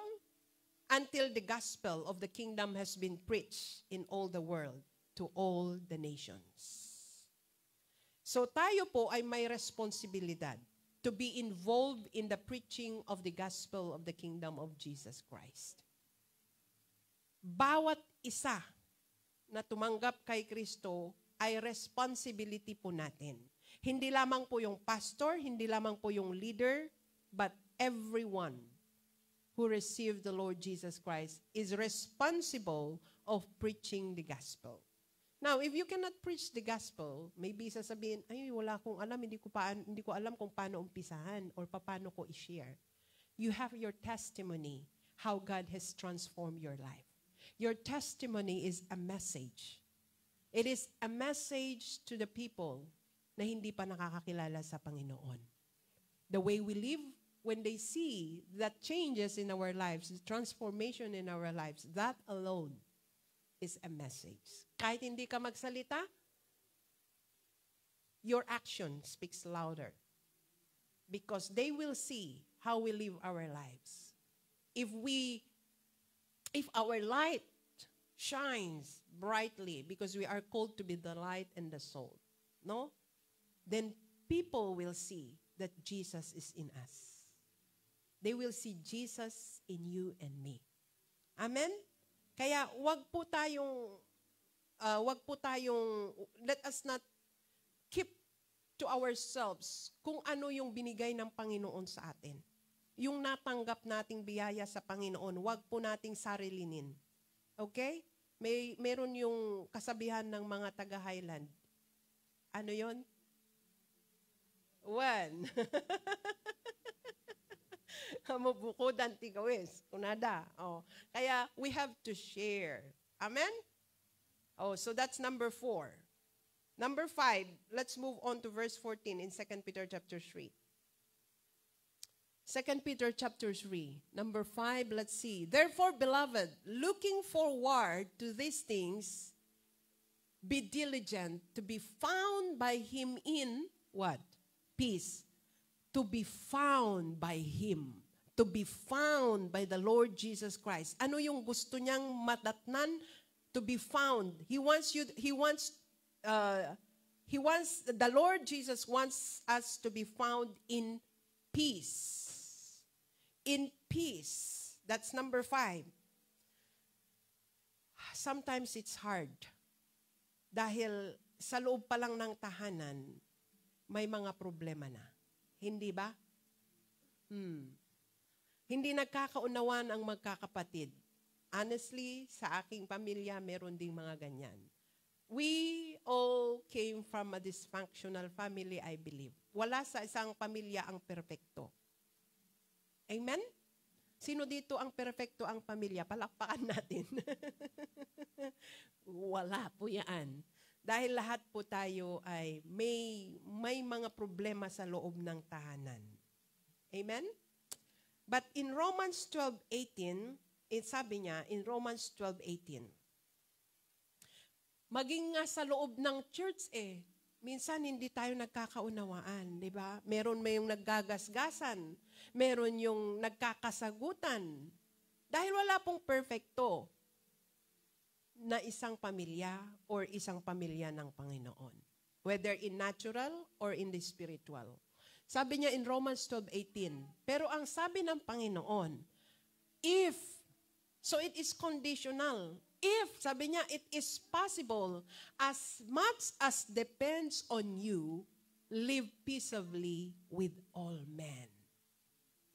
until the gospel of the kingdom has been preached in all the world to all the nations. So tayo po ay may responsibilidad to be involved in the preaching of the gospel of the kingdom of Jesus Christ. Bawat isa na tumanggap kay Kristo ay responsibility po natin. Hindi lamang po yung pastor, hindi lamang po yung leader, but everyone who received the Lord Jesus Christ is responsible of preaching the gospel. Now, if you cannot preach the gospel, maybe sasabihin, ay, wala akong alam, hindi ko alam kung paano umpisahan or paano ko i-share. You have your testimony, how God has transformed your life. Your testimony is a message. It is a message to the people na hindi pa nakakakilala sa Panginoon. The way we live, when they see that changes in our lives, the transformation in our lives, that alone is a message. Kahit hindi ka magsalita, your action speaks louder. Because they will see how we live our lives. If our light shines brightly, because we are called to be the light and the salt, no? Then people will see that Jesus is in us. They will see Jesus in you and me. Amen? Kaya wag po tayong, let us not keep to ourselves kung ano yung binigay ng Panginoon sa atin. Yung natanggap nating biyaya sa Panginoon, wag po nating sarilinin. Okay? Meron yung kasabihan ng mga taga-Highland. Ano yon? One. Mabukod ang tigawis. Kunada. Oh. Kaya we have to share. Amen? Oh, so that's number 4. Number 5, let's move on to verse 14 in 2 Peter chapter 3. 2 Peter chapter 3, number 5, let's see. Therefore, beloved, looking forward to these things, be diligent to be found by Him in what? Peace. To be found by Him. To be found by the Lord Jesus Christ. Ano yung gusto niyang madatnan? To be found. The Lord Jesus wants us to be found in peace. In peace. That's number 5. Sometimes it's hard. Dahil sa loob pa lang ng tahanan, may mga problema na. Hindi ba? Hindi nagkakaunawaan ang magkakapatid. Honestly, sa aking pamilya, meron ding mga ganyan. We all came from a dysfunctional family, I believe. Wala sa isang pamilya ang perpekto. Amen? Sino dito ang perpekto ang pamilya? Palakpakan natin. Wala po yan. Dahil lahat po tayo ay may mga problema sa loob ng tahanan. Amen? But in Romans 12:18, sabi niya, in Romans 12:18, maging nga sa loob ng church minsan hindi tayo nagkakaunawaan, di ba? Meron may yung naggagasgasan, meron yung nagkakasagutan. Dahil wala pong perfecto na isang pamilya or isang pamilya ng Panginoon. Whether in natural or in the spiritual. Sabi niya in Romans 12:18, pero ang sabi ng Panginoon, if, so it is conditional. If, sabi niya, it is possible, as much as depends on you, live peaceably with all men.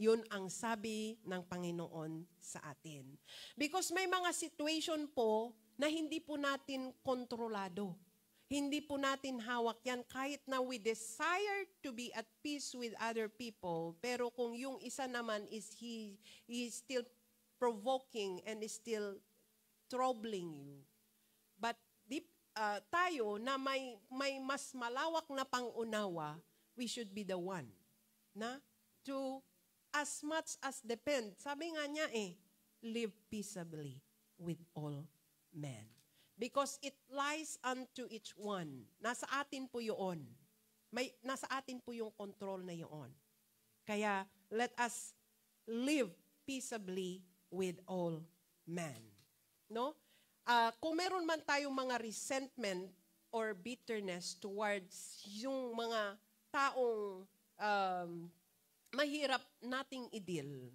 Yun ang sabi ng Panginoon sa atin. Because may mga situation po na hindi po natin kontrolado. Hindi po natin hawak yan kahit na we desire to be at peace with other people. Pero kung yung isa naman is he is still provoking and is still troubling you. But tayo na may mas malawak na pangunawa, we should be the one na to as much as depend. Sabi nga niya live peaceably with all men. Because it lies unto each one. Nasa atin po yun. Nasa atin po yung control na yun. Kaya, let us live peaceably with all men. No? Kung meron man tayong mga resentment or bitterness towards yung mga taong mahirap nating i-deal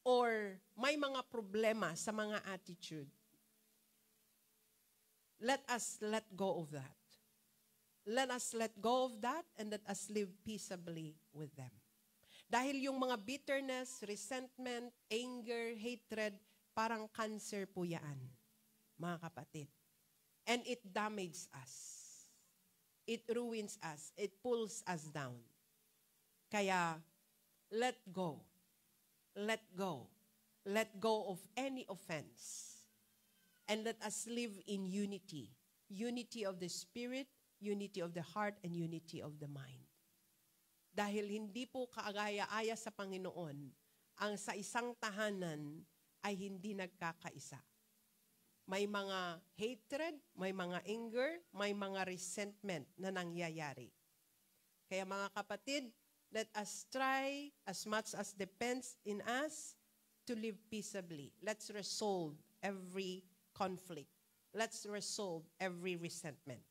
or may mga problema sa mga attitude, let us let go of that. Let us let go of that and let us live peaceably with them. Dahil yung mga bitterness, resentment, anger, hatred, parang cancer po yan, mga kapatid. And it damages us. It ruins us. It pulls us down. Kaya, let go. Let go. Let go of any offense. And let us live in unity. Unity of the spirit, unity of the heart, and unity of the mind. Dahil hindi po kaagaya-aya sa Panginoon, ang sa isang tahanan ay hindi nagkakaisa. May mga hatred, may mga anger, may mga resentment na nangyayari. Kaya mga kapatid, let us try as much as depends in us to live peaceably. Let's resolve every conflict. Let's resolve every resentment.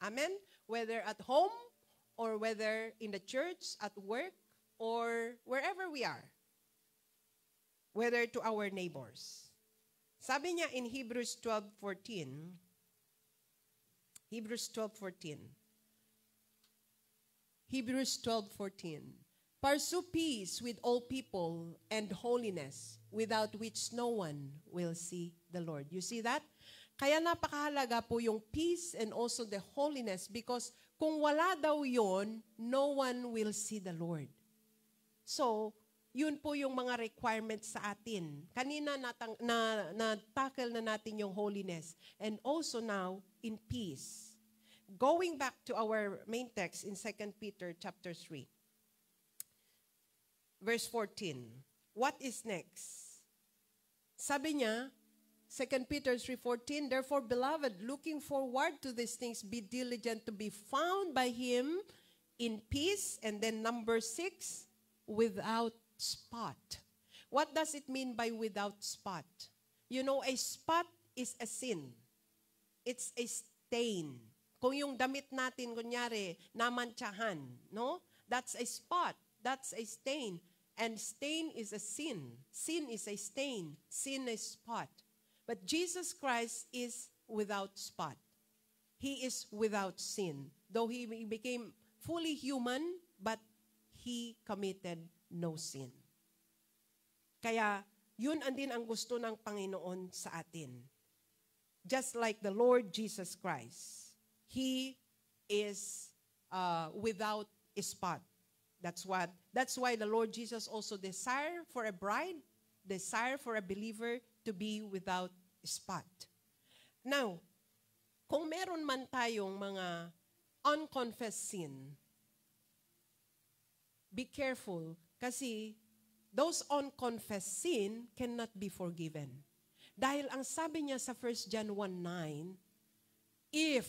Amen? Whether at home, or whether in the church, at work, or wherever we are. Whether to our neighbors. Sabi niya in Hebrews 12:14, Hebrews 12:14, pursue peace with all people and holiness, without which no one will see the Lord. You see that? Kaya napakahalaga po yung peace and also the holiness, because kung wala daw yon, no one will see the Lord. So, yun po yung mga requirements sa atin. Kanina na-tackle na natin yung holiness. And also now, in peace. Going back to our main text in 2 Peter chapter 3. Verse 14. What is next? Sabi niya, 2 Peter 3:14, therefore, beloved, looking forward to these things, be diligent to be found by Him in peace. And then number 6, without spot. What does it mean by without spot? You know, a spot is a sin. It's a stain. Kung yung damit natin, kunyari, namantsahan, no? That's a spot. That's a stain. And stain is a sin. Sin is a stain. Sin is spot. But Jesus Christ is without spot. He is without sin. Though He became fully human, but He committed no sin. Kaya, yun din ang gusto ng Panginoon sa atin. Just like the Lord Jesus Christ, He is without a spot. That's why the Lord Jesus also desire for a bride, desire for a believer to be without spot. Now, kung meron man tayong mga unconfessed sin, be careful kasi those unconfessed sin cannot be forgiven. Dahil ang sabi niya sa 1 John 1:9, if,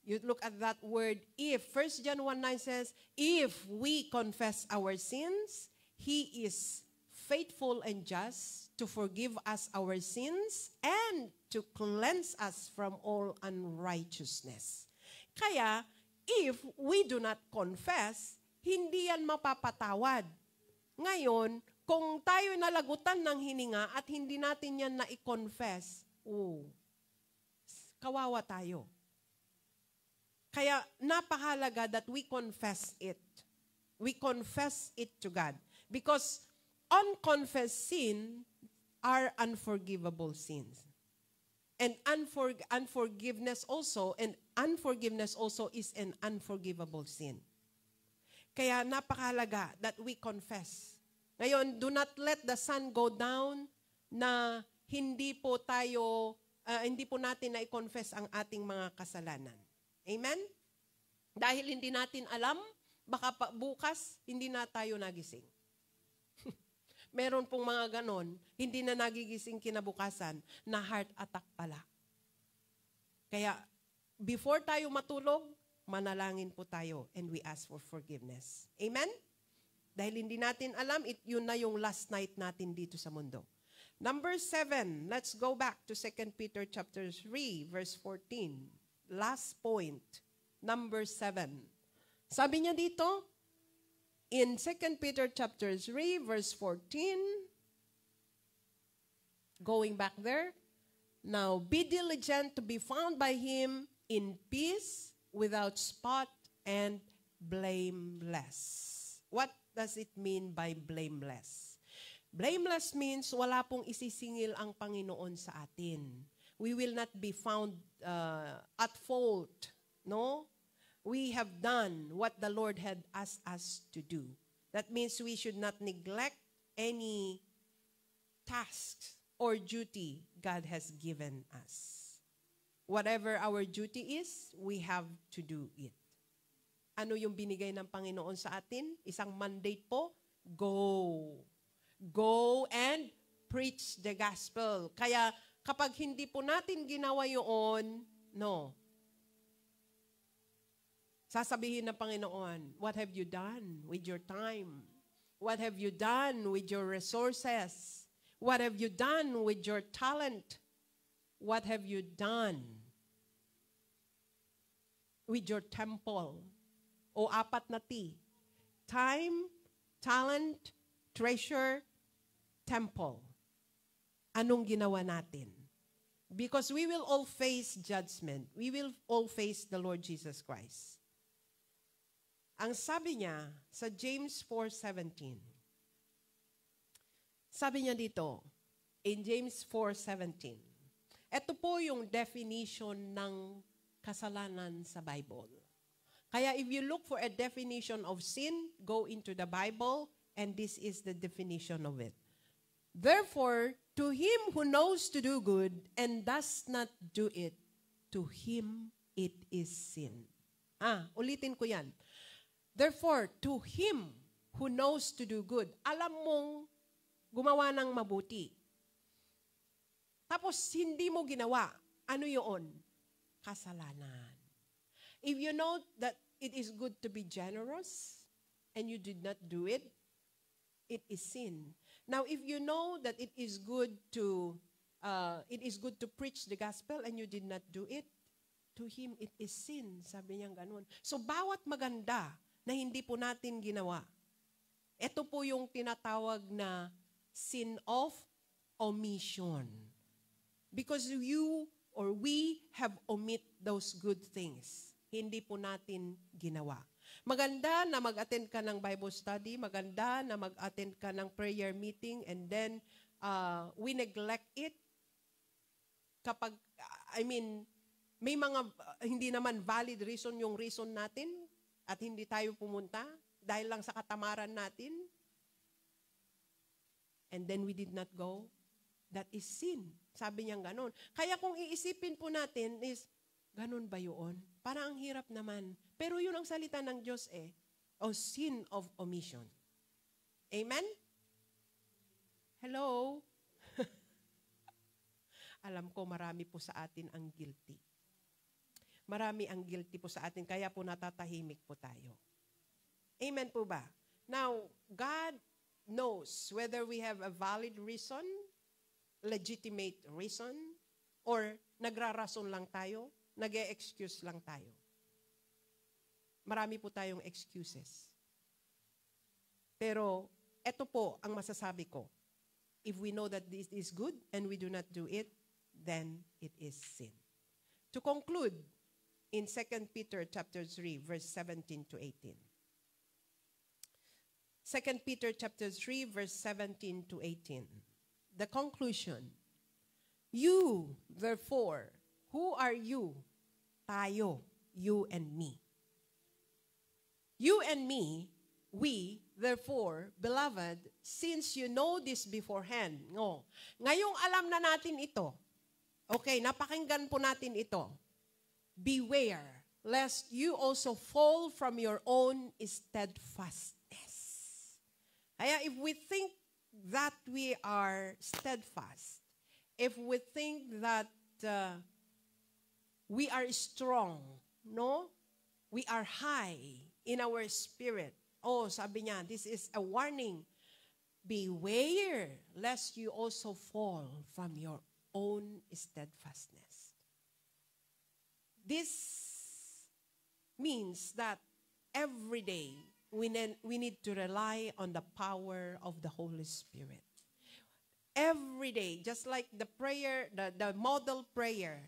you look at that word, if, 1 John 1:9 says, if we confess our sins, He is faithful and just to forgive us our sins and to cleanse us from all unrighteousness. Kaya, if we do not confess, hindi yan mapapatawad. Ngayon, kung tayo nalagutan ng hininga at hindi natin yan na-confess, kawawa tayo. Kaya napakahalaga that we confess it. We confess it to God. Because unconfessed sin are unforgivable sins. And unforgiveness also is an unforgivable sin. Kaya napakahalaga that we confess. Ngayon, do not let the sun go down na hindi po natin na-confess ang ating mga kasalanan. Amen? Dahil hindi natin alam, baka bukas hindi na tayo nagising. Meron pong mga ganon, hindi na nagigising kinabukasan, na heart attack pala. Kaya, before tayo matulog, manalangin po tayo and we ask for forgiveness. Amen? Dahil hindi natin alam, yun na yung last night natin dito sa mundo. Number 7, let's go back to 2 Peter chapter 3, verse 14. Last point, number 7. Sabi niya dito, in 2 Peter chapter 3, verse 14, going back there, now be diligent to be found by Him in peace, without spot, and blameless. What does it mean by blameless? Blameless means wala pong isisingil ang Panginoon sa atin. We will not be found at fault, no? We have done what the Lord had asked us to do. That means we should not neglect any tasks or duty God has given us. Whatever our duty is, we have to do it. Ano yung binigay ng Panginoon sa atin? Isang mandate po, go. Go and preach the gospel. Kaya kapag hindi po natin ginawa yun, no. Sasabihin ng Panginoon, what have you done with your time? What have you done with your resources? What have you done with your talent? What have you done with your temple? O 4 na T. Time, talent, treasure, temple. Anong ginawa natin? Because we will all face judgment. We will all face the Lord Jesus Christ. Ang sabi niya sa James 4:17, sabi niya dito, in James 4:17, ito po yung definition ng kasalanan sa Bible. Kaya if you look for a definition of sin, go into the Bible, and this is the definition of it. Therefore, to him who knows to do good and does not do it, to him it is sin. Ulitin ko yan. Therefore, to him who knows to do good, alam mong gumawa ng mabuti. Tapos, hindi mo ginawa. Ano yun? Kasalanan. If you know that it is good to be generous, and you did not do it, it is sin. Now, if you know that it is good to preach the gospel, and you did not do it, to him it is sin. Sabi niya ganun. So, bawat maganda na hindi po natin ginawa, ito po yung tinatawag na sin of omission. Because you or we have omit those good things. Hindi po natin ginawa. Maganda na mag-attend ka ng Bible study, maganda na mag-attend ka ng prayer meeting, and then we neglect it kapag, may mga hindi naman valid reason yung reason natin at hindi tayo pumunta dahil lang sa katamaran natin. And then we did not go. That is sin. Sabi niya ganon. Kaya kung iisipin po natin is, ganon ba yun? Parang ang hirap naman. Pero yun ang salita ng Diyos o sin of omission. Amen? Hello? Alam ko marami po sa atin ang guilty. Marami ang guilty po sa atin, kaya po natatahimik po tayo. Amen po ba? Now, God knows whether we have a valid reason, legitimate reason, or nagrarason lang tayo, nag-e-excuse lang tayo. Marami po tayong excuses. Pero, eto po ang masasabi ko. If we know that this is good and we do not do it, then it is sin. To conclude, in 2 Peter chapter 3, verse 17 to 18. 2 Peter chapter 3, verse 17 to 18. The conclusion. You, therefore, who are you? Tayo, you and me. You and me, we, therefore, beloved, since you know this beforehand. Ngayong alam na natin ito. Okay, napakinggan po natin ito. Beware, lest you also fall from your own steadfastness. Kaya if we think that we are steadfast, if we think that we are strong, no? We are high in our spirit. Oh, sabi niya, this is a warning. Beware lest you also fall from your own steadfastness. This means that every day we need to rely on the power of the Holy Spirit. Every day, just like the prayer, the model prayer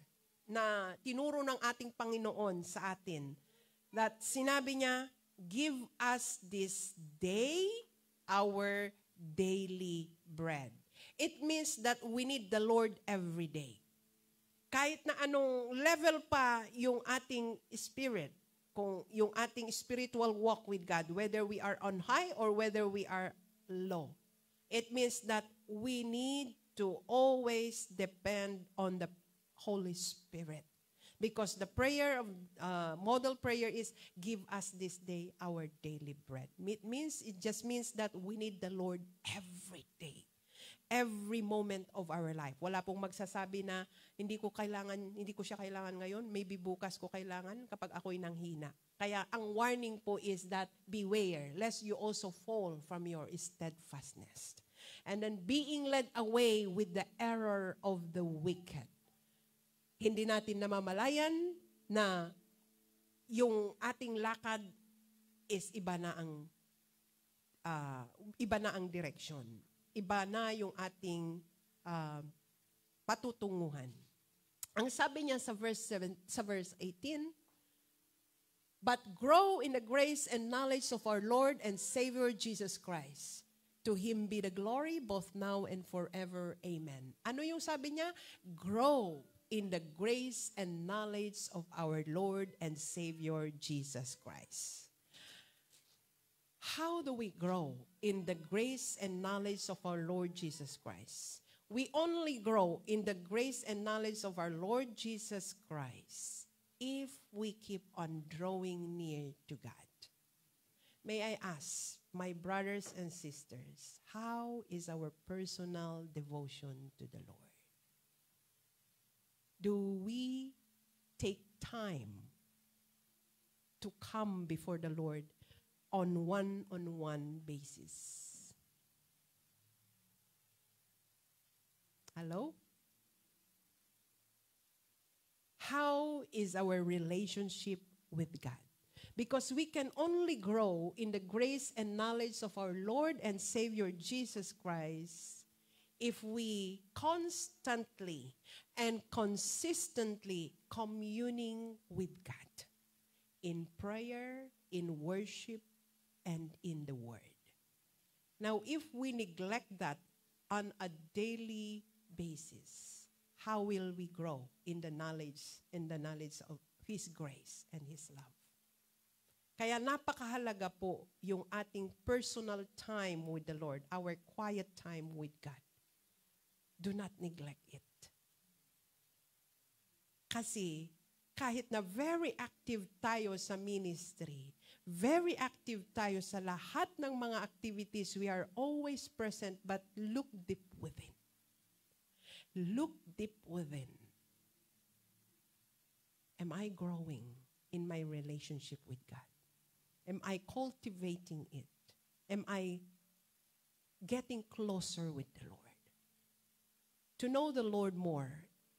na tinuro ng ating Panginoon sa atin, that sinabi niya, give us this day our daily bread. It means that we need the Lord every day. Kahit na anong level pa yung ating spirit, kung yung ating spiritual walk with God, whether we are on high or whether we are low, it means that we need to always depend on the Holy Spirit. Because the prayer of model prayer is, give us this day our daily bread. It just means that we need the Lord every day. Every moment of our life. Wala pong magsasabi na hindi ko siya kailangan ngayon, maybe bukas ko kailangan kapag ako'y nanghina. Kaya ang warning po is that beware lest you also fall from your steadfastness. And then being led away with the error of the wicked. Hindi natin namamalayan na yung ating lakad is iba na ang direksyon. Iba na yung ating patutunguhan. Ang sabi niya sa verse 18, but grow in the grace and knowledge of our Lord and Savior Jesus Christ. To Him be the glory both now and forever. Amen. Ano yung sabi niya? Grow in the grace and knowledge of our Lord and Savior Jesus Christ. How do we grow in the grace and knowledge of our Lord Jesus Christ? We only grow in the grace and knowledge of our Lord Jesus Christ if we keep on drawing near to God. May I ask, my brothers and sisters, how is our personal devotion to the Lord? Do we take time to come before the Lord on one-on-one basis? Hello? How is our relationship with God? Because we can only grow in the grace and knowledge of our Lord and Savior Jesus Christ if we constantly and consistently communing with God in prayer, in worship, and in the Word. Now, if we neglect that on a daily basis, how will we grow in the knowledge of His grace and His love? Kaya napakahalaga po yung ating personal time with the Lord, our quiet time with God. Do not neglect it. Kasi kahit na very active tayo sa ministry, very active tayo sa lahat ng mga activities, we are always present, but look deep within. Look deep within. Am I growing in my relationship with God? Am I cultivating it? Am I getting closer with the Lord? To know the Lord more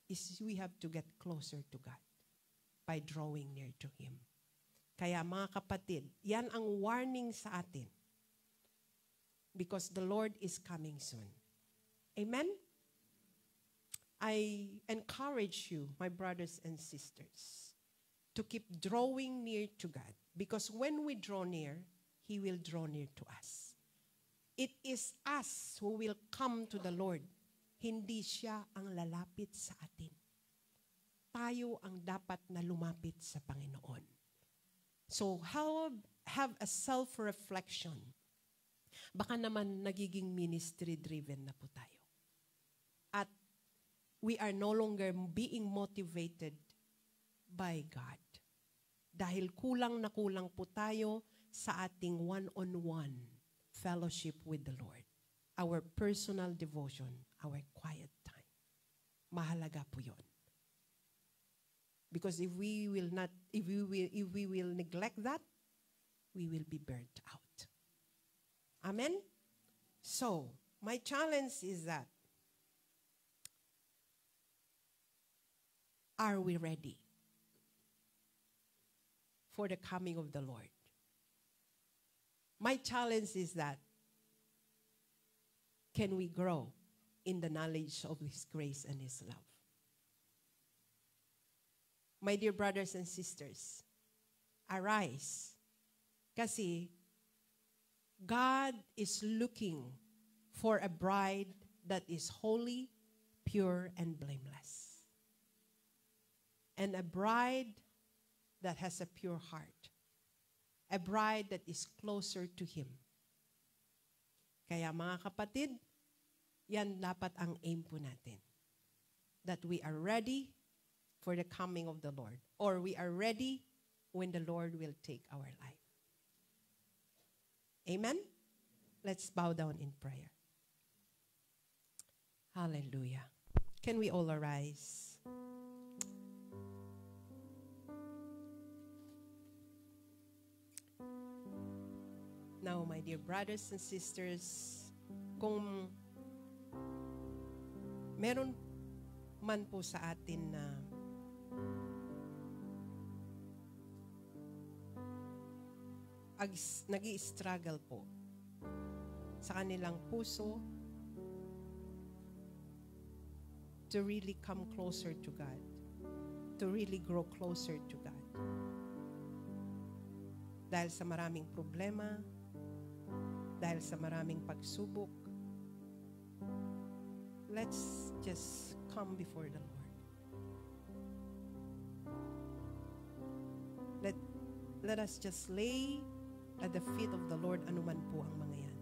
is we have to get closer to God by drawing near to Him. Kaya mga kapatid, yan ang warning sa atin. Because the Lord is coming soon. Amen? I encourage you, my brothers and sisters, to keep drawing near to God. Because when we draw near, He will draw near to us. It is us who will come to the Lord. Hindi siya ang lalapit sa atin. Tayo ang dapat na lumapit sa Panginoon. So, have a self-reflection. Baka naman nagiging ministry-driven na po tayo. At we are no longer being motivated by God. Dahil kulang na kulang po tayo sa ating one-on-one fellowship with the Lord. our personal devotion, our quiet time. Mahalaga po yun. Because if we will neglect that, we will be burnt out. Amen? So, my challenge is that, are we ready for the coming of the Lord? My challenge is that, can we grow in the knowledge of His grace and His love? My dear brothers and sisters, arise. Kasi God is looking for a bride that is holy, pure, and blameless. And a bride that has a pure heart. A bride that is closer to Him. Kaya mga kapatid, yan dapat ang aim po natin. That we are ready for the coming of the Lord. Or we are ready when the Lord will take our life. Amen? Let's bow down in prayer. Hallelujah. Can we all arise? Now, my dear brothers and sisters, kung meron man po sa atin na nag-i-struggle po sa kanilang puso to really come closer to God, to really grow closer to God. Dahil sa maraming problema, dahil sa maraming pagsubok, let's just come before the Lord. Let us just lay at the feet of the Lord anuman po ang mga yan.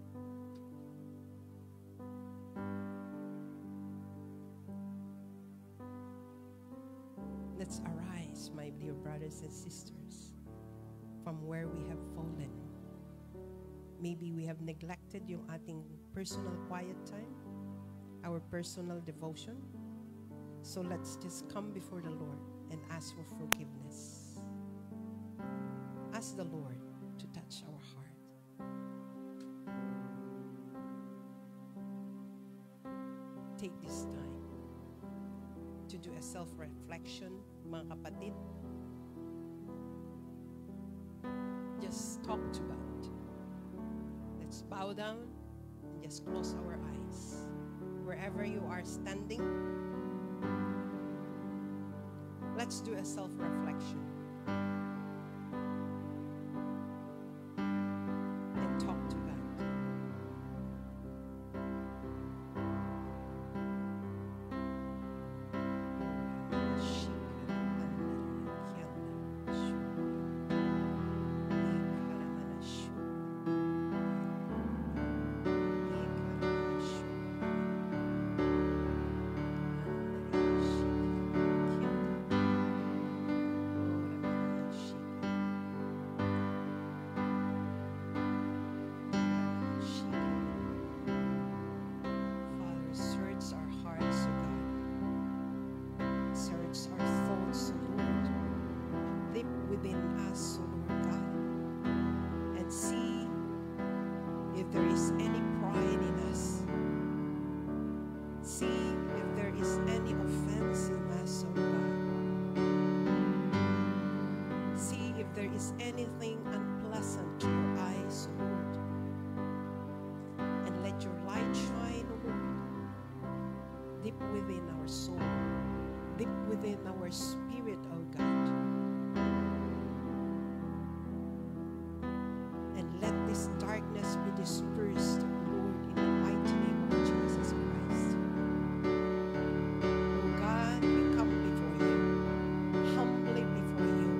Let's arise, my dear brothers and sisters, from where we have fallen. Maybe we have neglected yung ating personal quiet time, our personal devotion. So let's just come before the Lord and ask for forgiveness. Ask the Lord to touch our heart. Take this time to do a self-reflection, mga kapatid. Just talk to God. Let's bow down and just close our eyes. Wherever you are standing, let's do a self-reflection. And talk to God. Anything unpleasant to your eyes, Lord. And let your light shine, Lord, deep within our soul, deep within our spirit, oh God. And let this darkness be dispersed, Lord, in the mighty name of Jesus Christ. Oh God, we come before you, humbly before you.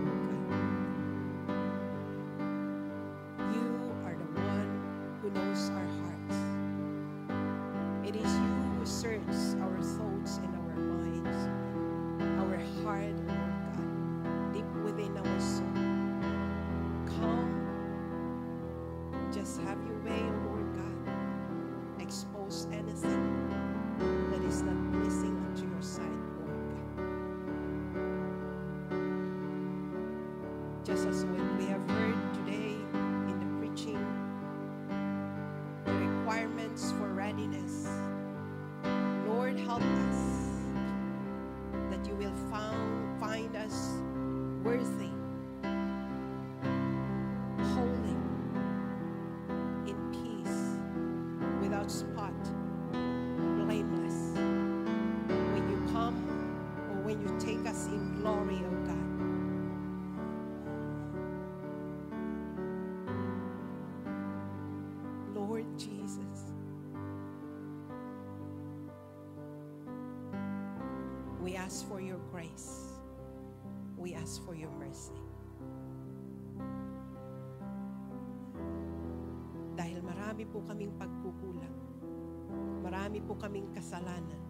Knows our hearts. It is you who searches our thoughts and our minds, our heart, Lord God. Just as what we have heard today in the preaching, the requirements for readiness. Lord, help us that you will find us worthy, holy, in peace, without spot, blameless, when you come or when you take us in glory, O God. Lord Jesus, we ask for your grace. We ask for your mercy. Dahil marami po kaming pagkukulang. Marami po kaming kasalanan.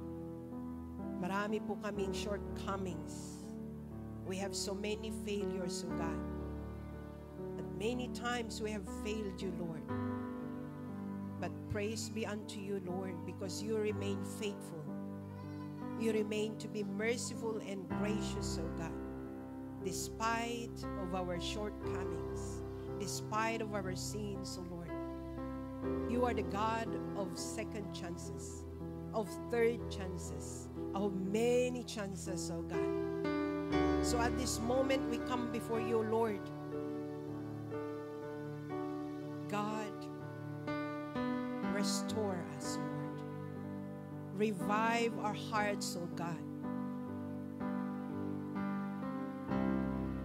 Marami po kaming shortcomings. We have so many failures, O God. And many times we have failed you, Lord. But praise be unto you, Lord, because you remain faithful. You remain to be merciful and gracious, O God, despite of our shortcomings, despite of our sins, O Lord. You are the God of second chances, of third chances, of many chances, O God. So at this moment we come before you, Lord. God, restore us, Lord. Revive our hearts, O God.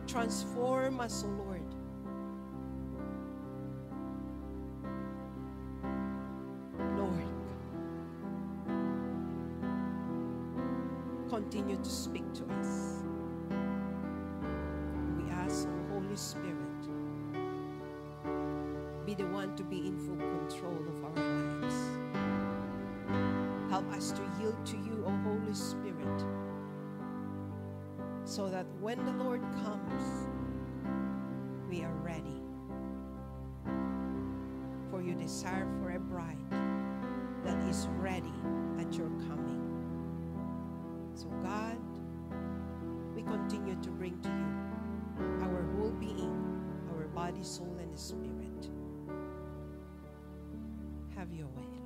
Transform us, O Lord. Lord, continue to speak to us. We ask, O Holy Spirit, be the one to be in full control of our lives. Help us to yield to you, O Holy Spirit, so that when the Lord comes, we are ready. For you desire for a bride that is ready at your coming. So God, we continue to bring to you our whole being, our body, soul, and spirit. Have your way.